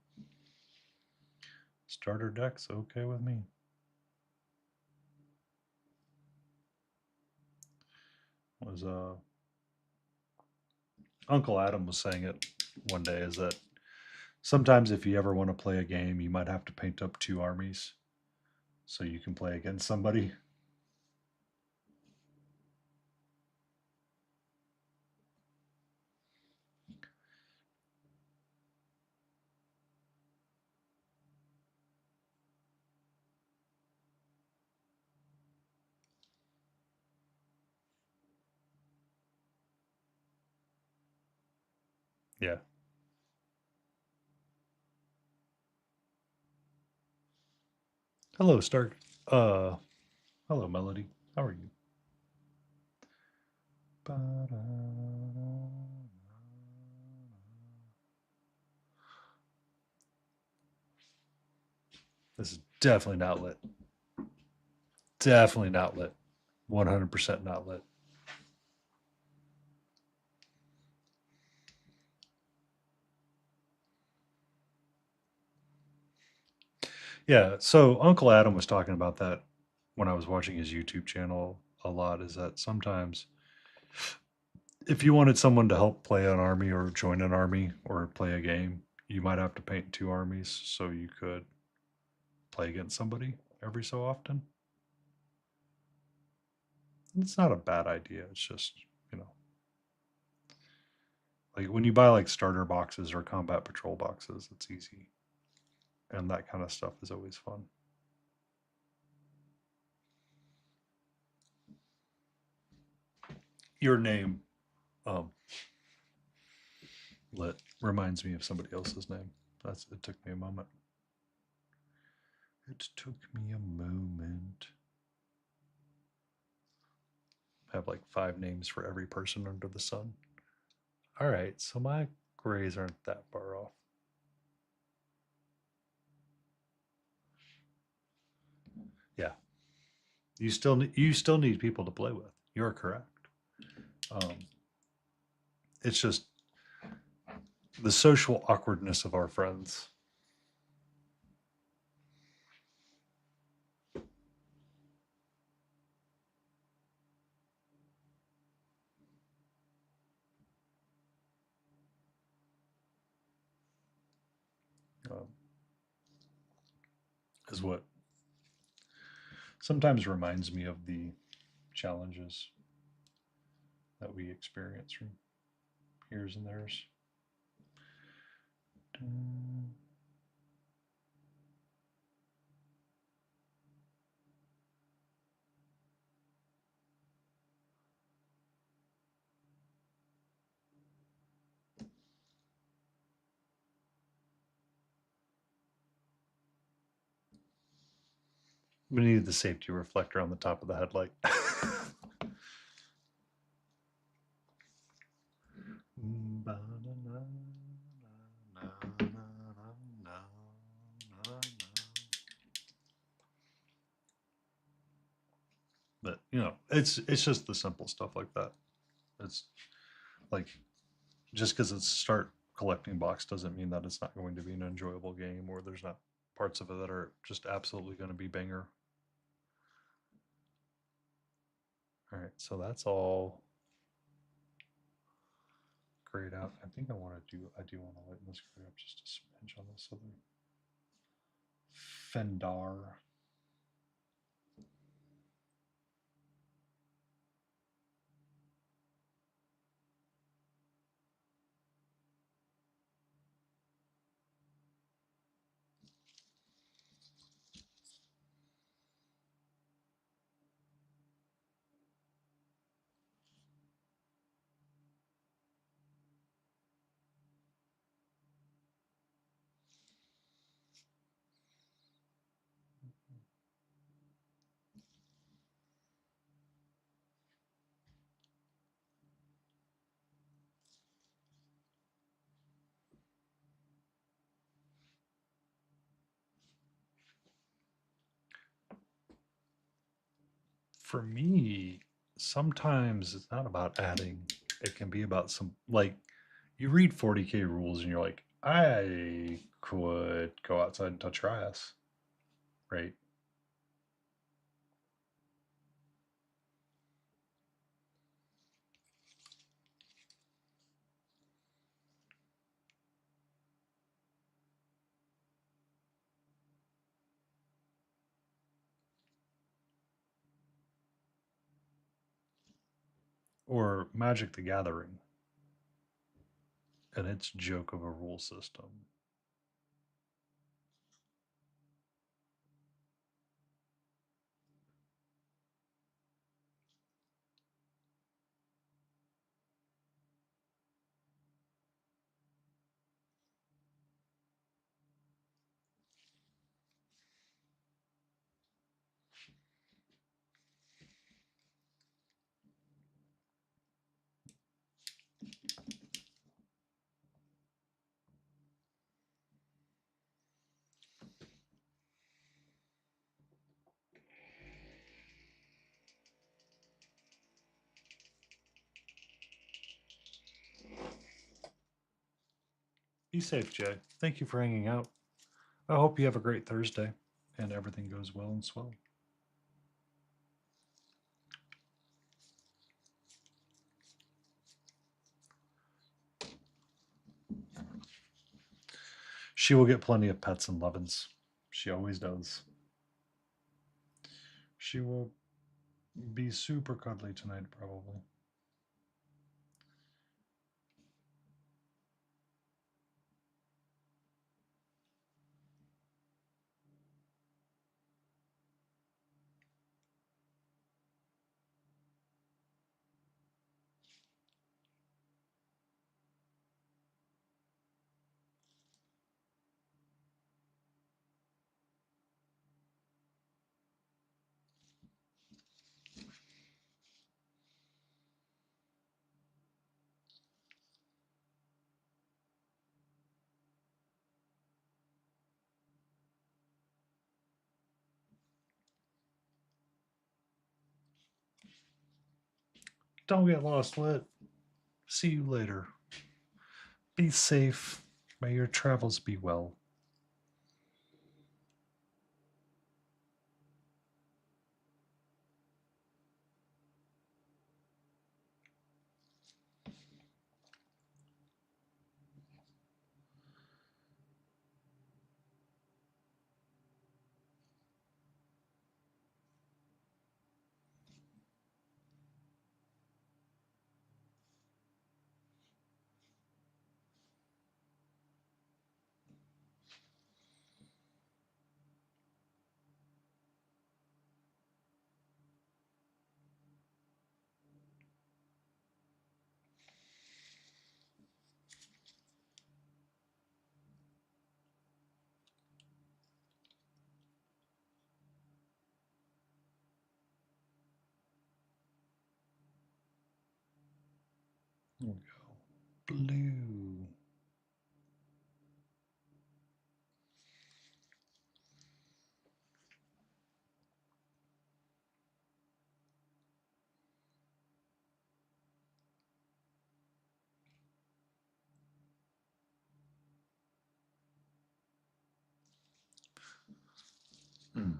Starter deck's okay with me. Was Uncle Adam was saying it one day is that sometimes if you ever want to play a game, you might have to paint up 2 armies so you can play against somebody. Yeah. Hello, Stark. Hello, Melody. How are you? This is definitely not lit. Definitely not lit. 100% not lit. Yeah, so Uncle Adam was talking about that when I was watching his YouTube channel a lot, is that sometimes if you wanted someone to help play an army or join an army or play a game, you might have to paint 2 armies so you could play against somebody every so often. It's not a bad idea. It's just, you know, like when you buy like starter boxes or combat patrol boxes, it's easy. And that kind of stuff is always fun. Your name, um, lit, reminds me of somebody else's name. It took me a moment. It took me a moment. I have like 5 names for every person under the sun. All right, so my grays aren't that far off. Yeah, you still need people to play with. You're correct. Um, it's just the social awkwardness of our friends. Um, is what sometimes reminds me of the challenges that we experience from years and theirs. We needed the safety reflector on the top of the headlight. But you know, it's just the simple stuff like that. It's like just because it's start collecting box doesn't mean that it's not going to be an enjoyable game or there's not parts of it that are just absolutely going to be banger. All right, so that's all grayed out. I think I do want to lighten this gray up just a smidge on this other Fendar. For me, sometimes it's not about adding. It can be about some like you read 40K rules and you're like, I could go outside and touch grass, right? Or Magic the Gathering and its joke of a rule system. Be safe, Jay. Thank you for hanging out. I hope you have a great Thursday and everything goes well and swell. She will get plenty of pets and lovin's. She always does. She will be super cuddly tonight, probably. Don't get lost, Lit. See you later. Be safe. May your travels be well. There we go. Blue. Hmm.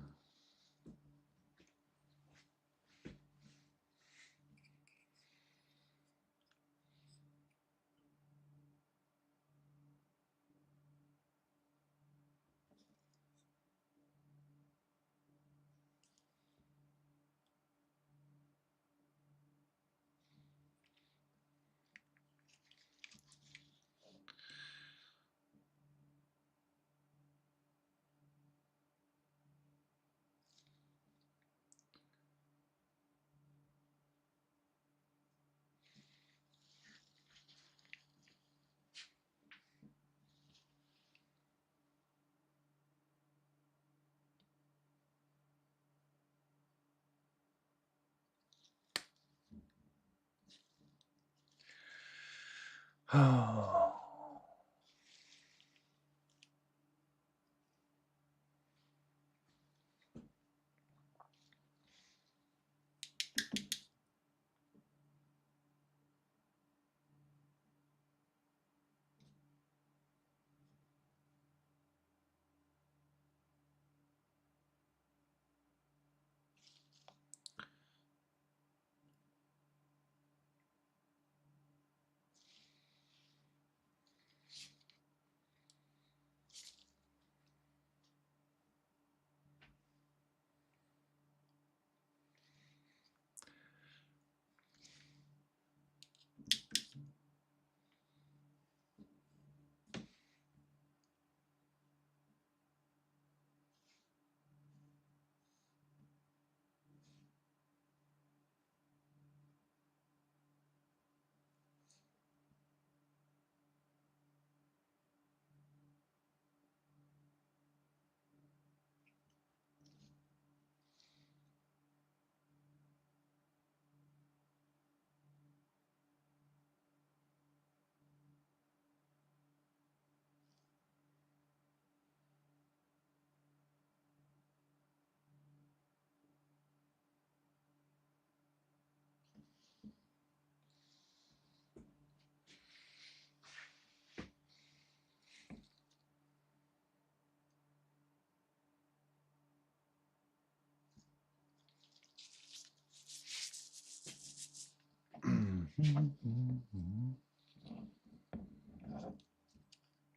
Oh.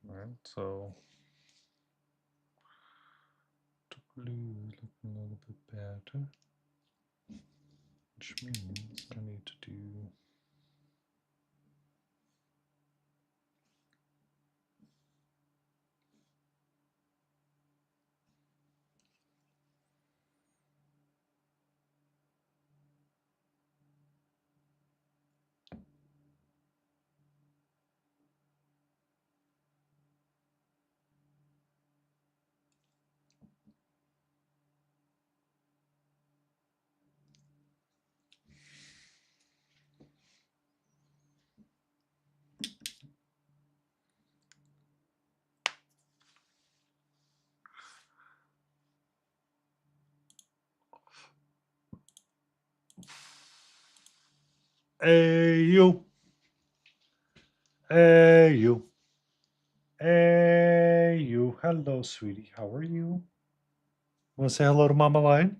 Right, so the blue is looking a little bit better, which means I need to do Hey you, hey you, hey you. Hello, sweetie. How are you? Want to say hello to Mama Lion?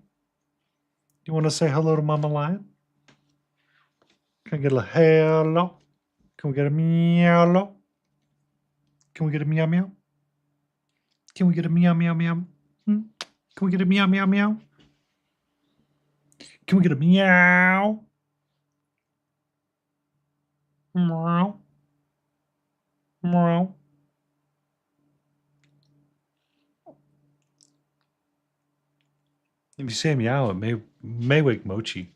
You want to say hello to Mama Lion? Can I get a hello? Can we get a meow? Can we get a meow meow? Can we get a meow meow meow? Hmm? Can we get a meow meow meow? Can we get a meow? Meow. Meow. If you say meow, it may wake Mochi.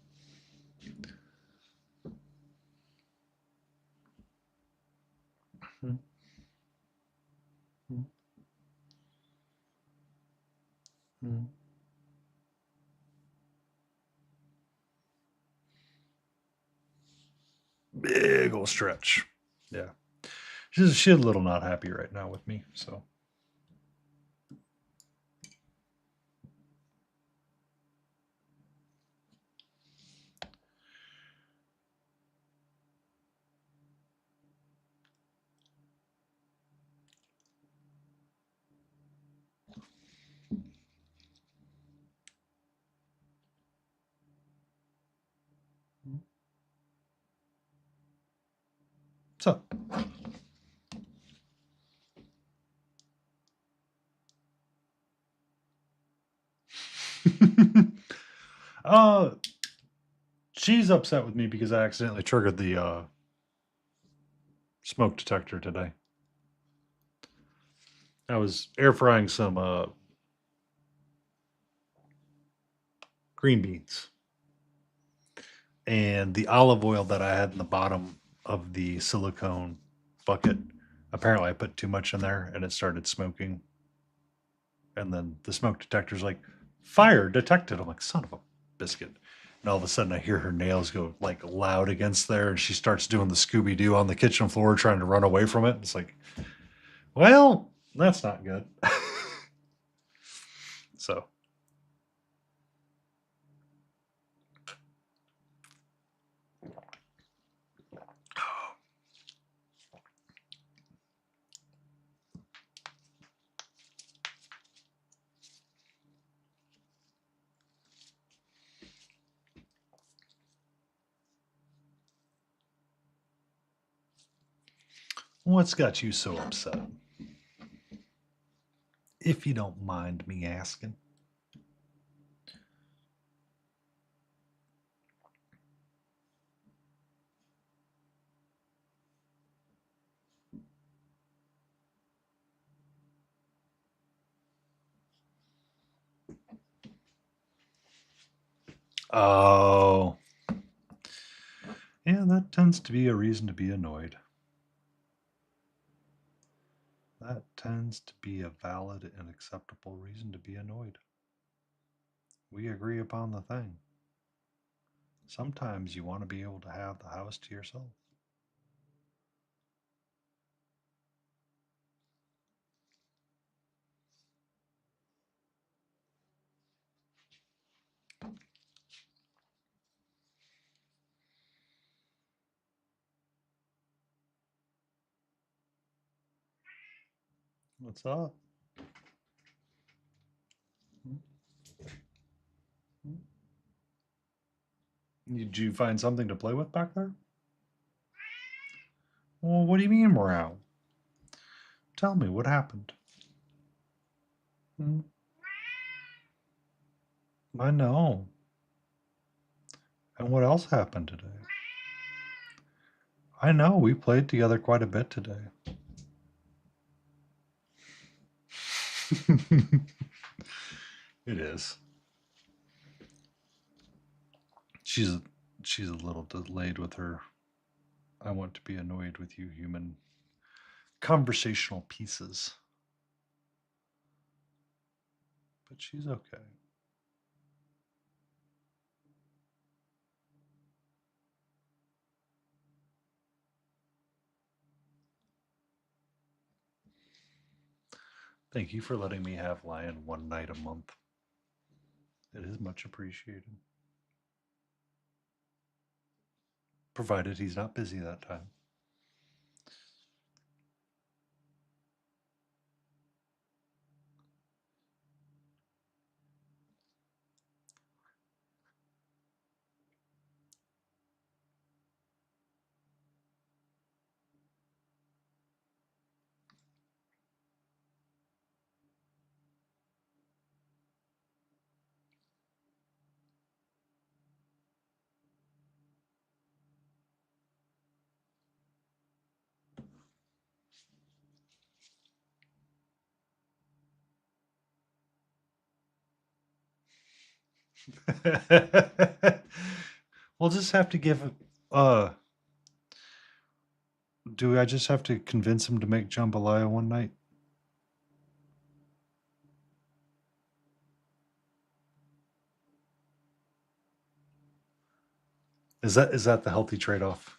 Hmm. Hmm. Hmm. Big old stretch. Yeah. She's a little not happy right now with me, so. So. uh, she's upset with me because I accidentally triggered the smoke detector today. I was air frying some green beans, and the olive oil that I had in the bottom of the silicone bucket, apparently I put too much in there and it started smoking. And then the smoke detector's like, fire detected. I'm like, son of a biscuit. And all of a sudden I hear her nails go like loud against there, and she starts doing the Scooby Doo on the kitchen floor trying to run away from it. It's like, well, that's not good. So what's got you so upset? If you don't mind me asking. Oh. Yeah, that tends to be a reason to be annoyed. That tends to be a valid and acceptable reason to be annoyed. We agree upon the thing. Sometimes you want to be able to have the house to yourself. What's up? Did you find something to play with back there? Well, what do you mean, morale? Tell me what happened. Hmm? I know. And what else happened today? I know, we played together quite a bit today. It is. She's she's a little delayed with her I want to be annoyed with you human conversational pieces. But she's okay. Thank you for letting me have Lion one night a month. It is much appreciated. Provided he's not busy that time. We'll just have to give do I just have to convince him to make jambalaya one night? Is that the healthy trade-off?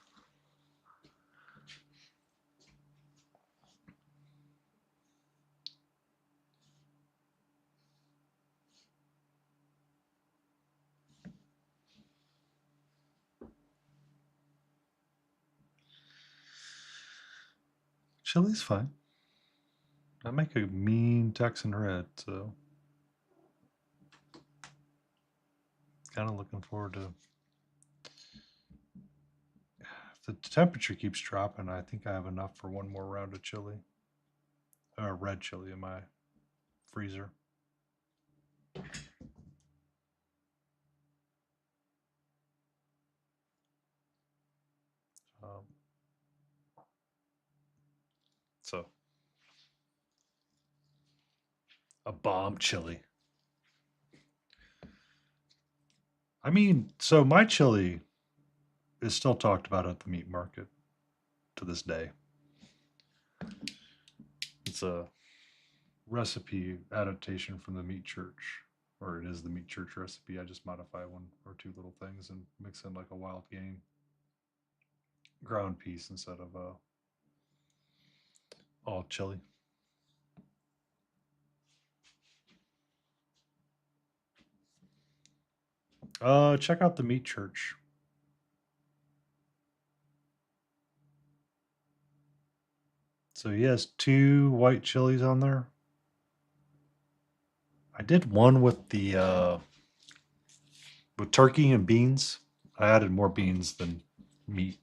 Chili's fine. I make a mean Texan red, so kind of looking forward to. If the temperature keeps dropping, I think I have enough for one more round of chili, red chili in my freezer. Um, so a bomb chili. I mean, so my chili is still talked about at the meat market to this day. It's a recipe adaptation from the meat church, or it is the meat church recipe. I just modify one or two little things and mix in like a wild game ground piece instead of all chili. Check out the meat church. So he has 2 white chilies on there. I did one with turkey and beans. I added more beans than meat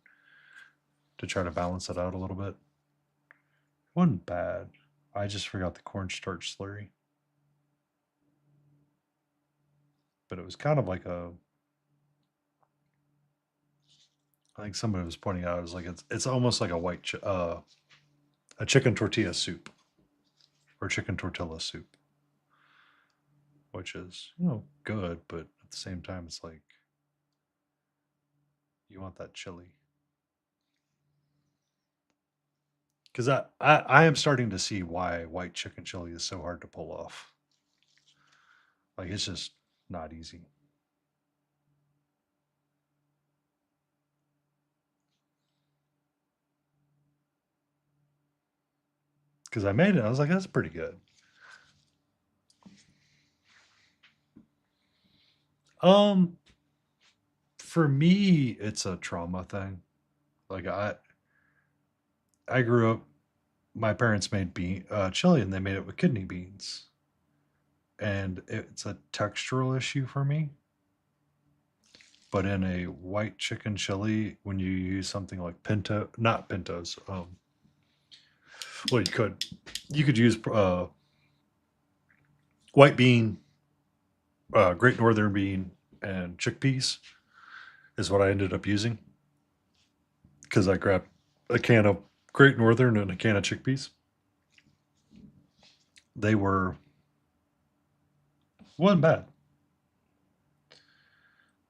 to try to balance it out a little bit. It wasn't bad. I just forgot the cornstarch slurry. But it was kind of like I think somebody was pointing out, it was like it's almost like a chicken tortilla soup or chicken tortilla soup, which is, good, but at the same time, it's like you want that chili. Because I am starting to see why white chicken chili is so hard to pull off. Like, it's just not easy. Because I made it, I was like, that's pretty good. Um, for me, it's a trauma thing. Like I grew up, my parents made chili, and they made it with kidney beans, and it's a textural issue for me. But in a white chicken chili, when you use something like pinto, not pintos, well, you could use white bean, Great Northern bean, and chickpeas is what I ended up using because I grabbed a can of Great Northern and a can of chickpeas. They wasn't bad.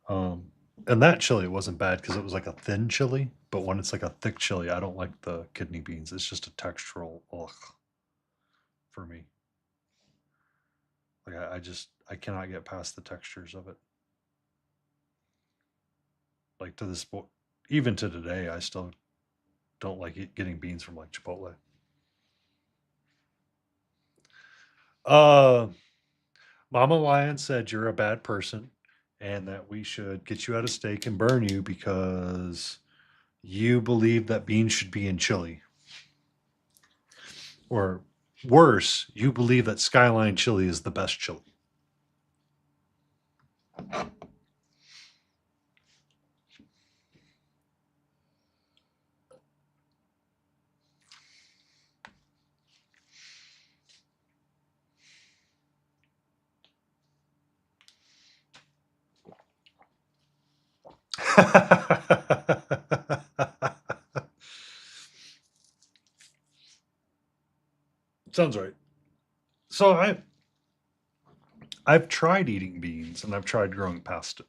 Um, and that chili wasn't bad because it was like a thin chili. But when it's like a thick chili, I don't like the kidney beans. It's just a textural ugh for me. Like I cannot get past the textures of it. Like to this even to today, I still don't like getting beans from like Chipotle. Uh, Mama Lion said you're a bad person and that we should get you at a stake and burn you because you believe that beans should be in chili. Or worse, you believe that Skyline chili is the best chili. Sounds right. So I've tried eating beans and I've tried growing past it.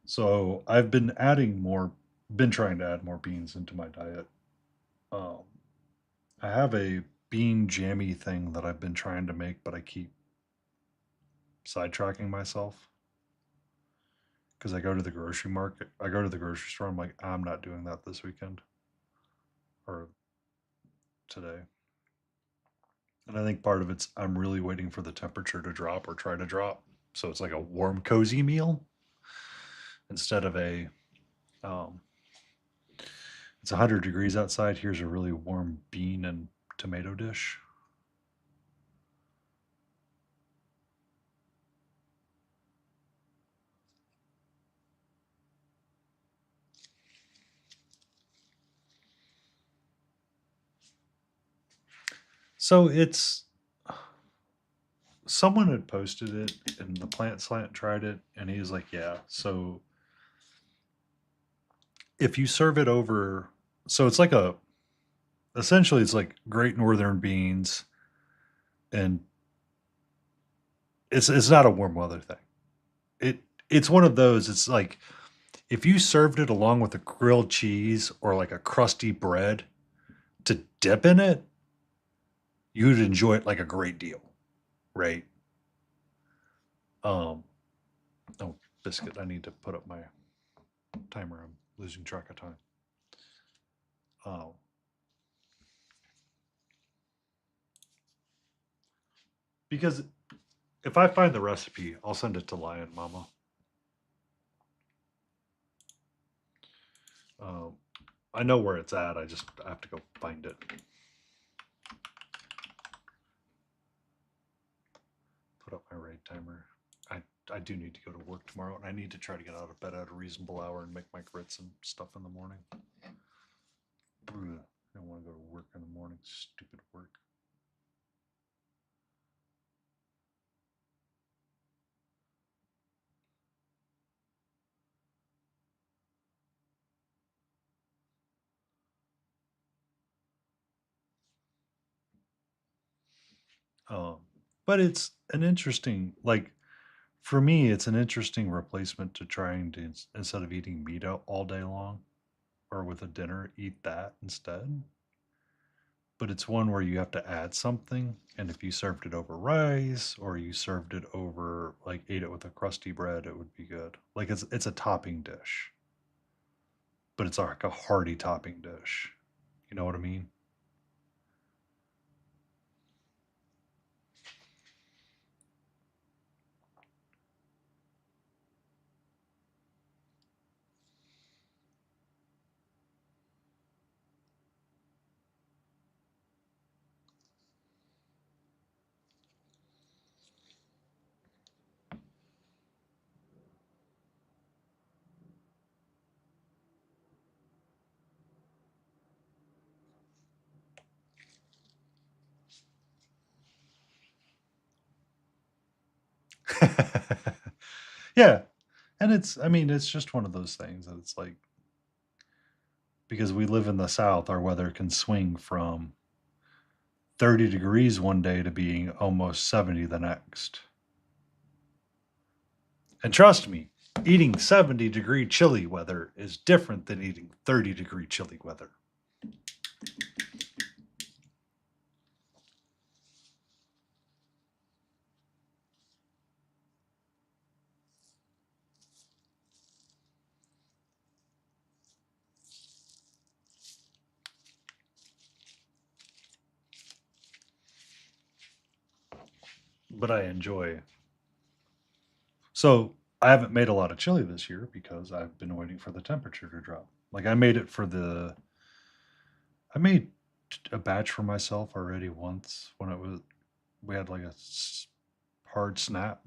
So I've been trying to add more beans into my diet. Um, I have a bean jammy thing that I've been trying to make, but I keep sidetracking myself because I go to the grocery market. I go to the grocery store. I'm like, I'm not doing that this weekend or today. And I think part of it's I'm really waiting for the temperature to drop or try to drop. So it's like a warm, cozy meal instead of a um, It's 100 degrees outside. Here's a really warm bean and tomato dish. So it's someone had posted it and the plant slant tried it and he was like, yeah, so if you serve it over, so it's like a, essentially it's like great northern beans, and it's not a warm weather thing. It's one of those, it's like if you served it along with a grilled cheese or like a crusty bread to dip in it, you'd enjoy it like a great deal, right? Um, oh, biscuit, I need to put up my timer. I'm losing track of time. Oh, because if I find the recipe, I'll send it to Lion Mama. Um, I know where it's at. I have to go find it. Put up my raid timer. I do need to go to work tomorrow, and I need to try to get out of bed at a reasonable hour and make my grits and stuff in the morning. Ugh, I don't want to go to work in the morning. Stupid work. Um, but it's an interesting, like, for me, it's an interesting replacement to trying to, instead of eating meat out all day long or with a dinner, eat that instead. But it's one where you have to add something. And if you served it over rice or you served it over, like, ate it with a crusty bread, it would be good. Like, it's a topping dish, but it's like a hearty topping dish. You know what I mean? Yeah. And I mean, it's just one of those things that it's like, because we live in the South, our weather can swing from 30 degrees one day to being almost 70 the next. And trust me, eating 70-degree chilly weather is different than eating 30-degree chilly weather. But I enjoy. So I haven't made a lot of chili this year because I've been waiting for the temperature to drop. Like I made it for the. I made a batch for myself already once when it was, we had like a hard snap,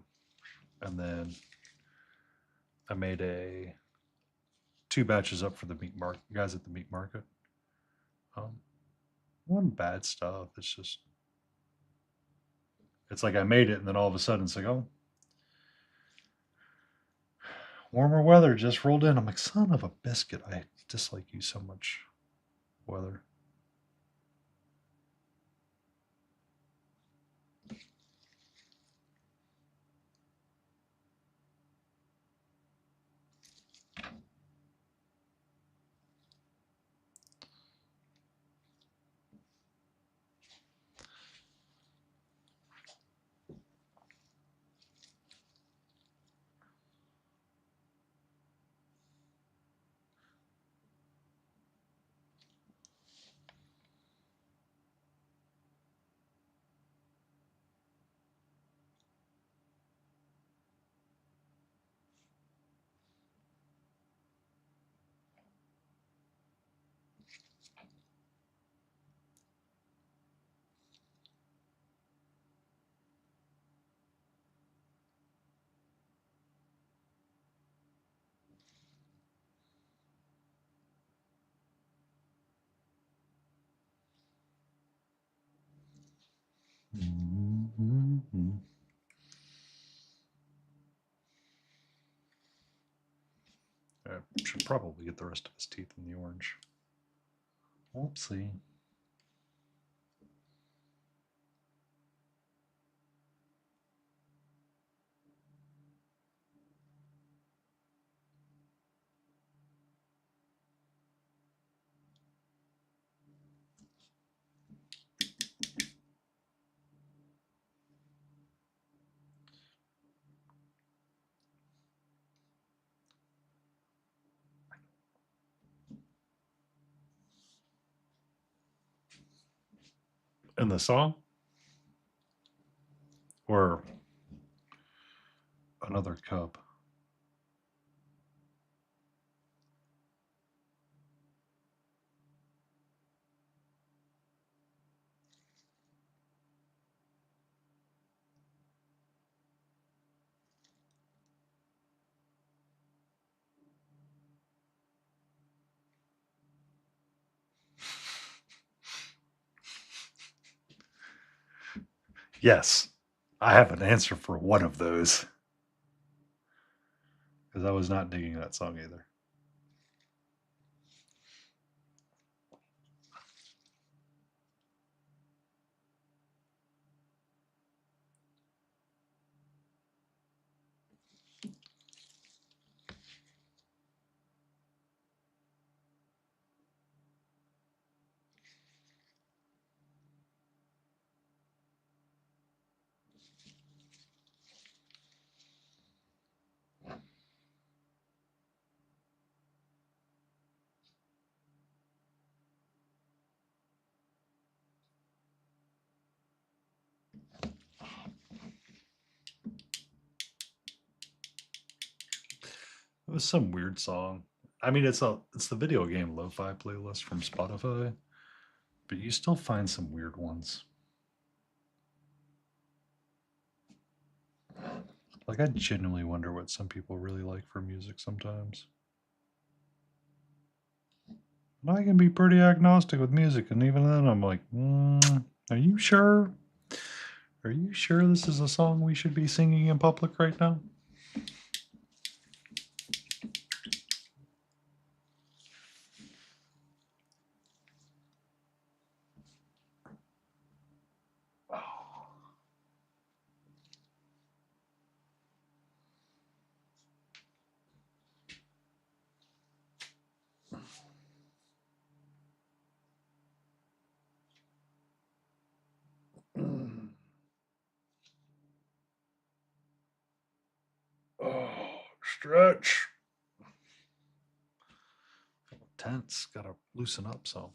and then I made a two batches up for the meat market guys at the meat market. Um, one bad stuff. It's like I made it, and then all of a sudden it's like, oh, warmer weather just rolled in. I'm like, son of a biscuit. I dislike you so much, weather. I should probably get the rest of his teeth in the orange. Whoopsie. In the song? Or another cub? Yes, I have an answer for one of those. Because I was not digging that song either. It was some weird song. I mean, it's the video game lo-fi playlist from Spotify, but you still find some weird ones. Like, I genuinely wonder what some people really like for music sometimes. And I can be pretty agnostic with music, and even then, I'm like, are you sure? Are you sure this is a song we should be singing in public right now? Oh, stretch. Tense. Gotta loosen up some.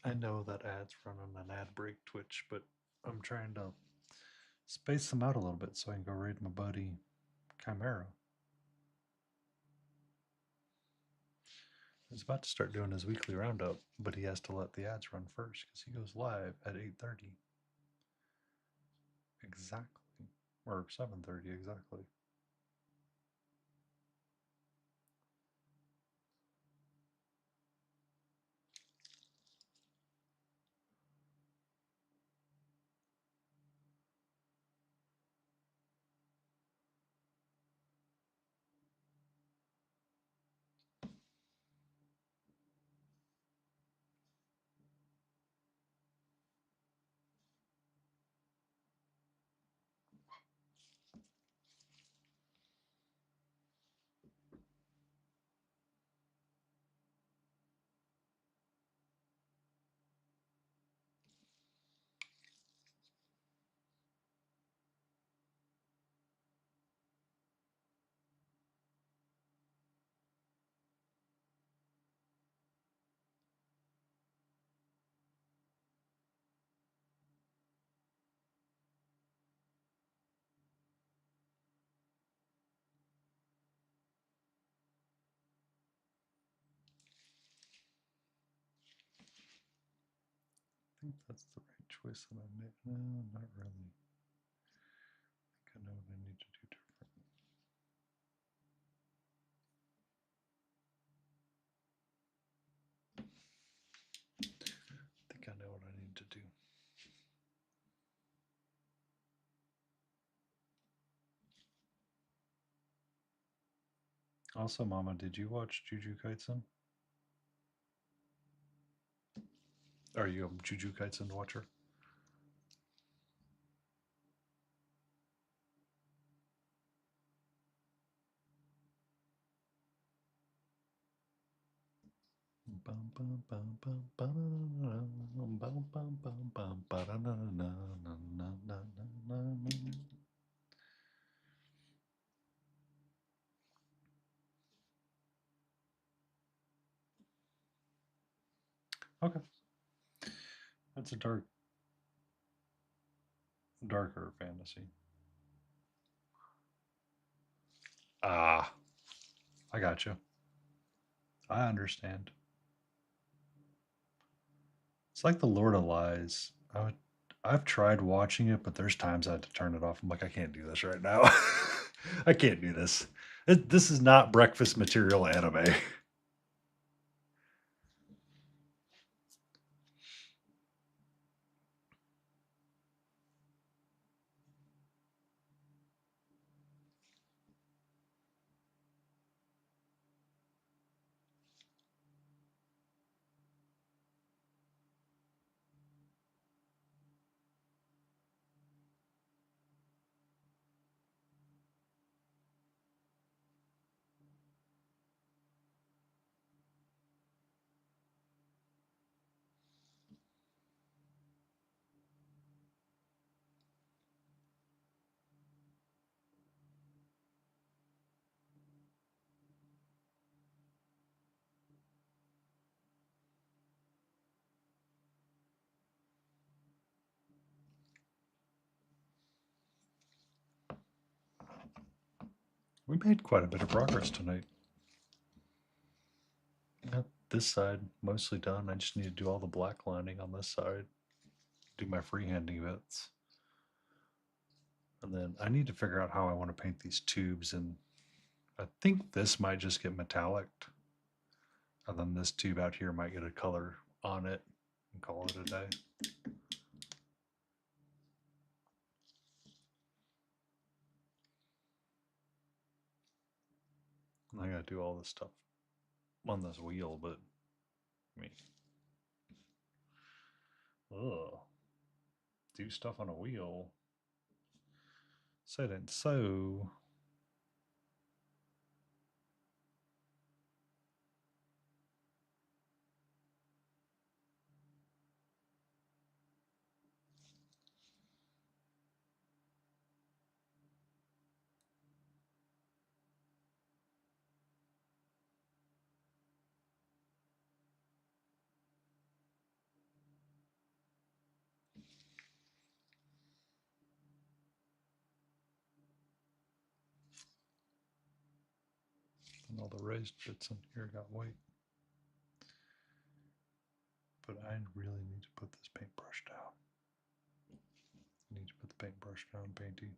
I know that ads run on an ad break Twitch, but I'm trying to space them out a little bit so I can go raid my buddy Chimera. He's about to start doing his weekly roundup, but he has to let the ads run first because he goes live at 8:30 exactly, or 7:30 exactly. think that's the right choice that I made. No, not really. I think I know what I need to do different. I think I know what I need to do. Also, Mama, did you watch Juju Kaisen? Are you a Juju Kaisen watcher? Okay. That's a darker fantasy. Ah, I got you. I understand. It's like The Lord of Lies. I've tried watching it, but there's times I had to turn it off. I'm like, I can't do this right now. I can't do this. This is not breakfast material anime. We made quite a bit of progress tonight. Got this side mostly done. I just need to do all the black lining on this side. Do my freehanding bits. And then I need to figure out how I want to paint these tubes, and I think this might just get metallic. And then this tube out here might get a color on it and call it a day. I gotta do all this stuff on this wheel, but I mean, ugh, do stuff on a wheel. Said and so. And all the raised bits in here got white. But I really need to put this paintbrush down. I need to put the paintbrush down, painty.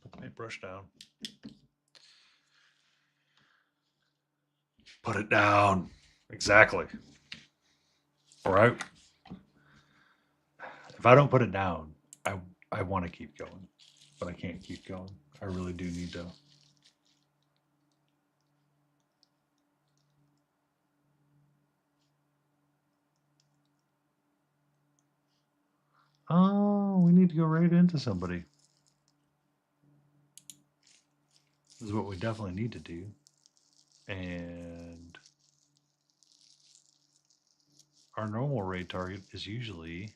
Put the paintbrush down. Put it down. Exactly. All right. If I don't put it down, I want to keep going, but I can't keep going. I really do need to. Oh, we need to go right into somebody. This is what we definitely need to do. And our normal raid target is usually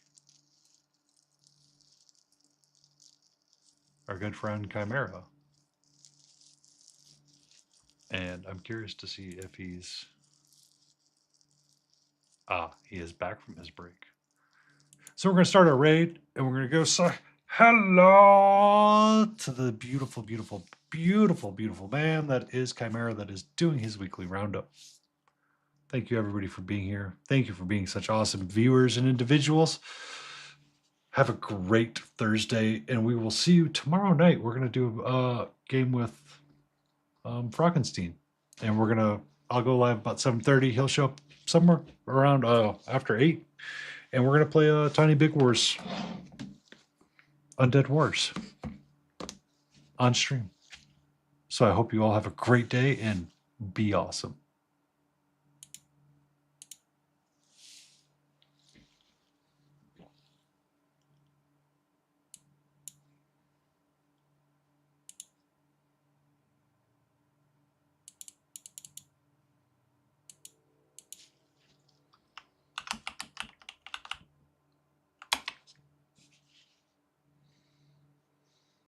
our good friend Chimera. And I'm curious to see if he's... he is back from his break. So we're going to start our raid, and we're going to go say hello to the beautiful, beautiful, beautiful, beautiful man that is Chimera, that is doing his weekly roundup. Thank you, everybody, for being here. Thank you for being such awesome viewers and individuals. Have a great Thursday, and we will see you tomorrow night. We're going to do a game with Frankenstein, and I'll go live about 7:30. He'll show up somewhere around after 8, and we're going to play Tiny Big Wars, Undead Wars, on stream. So I hope you all have a great day and be awesome.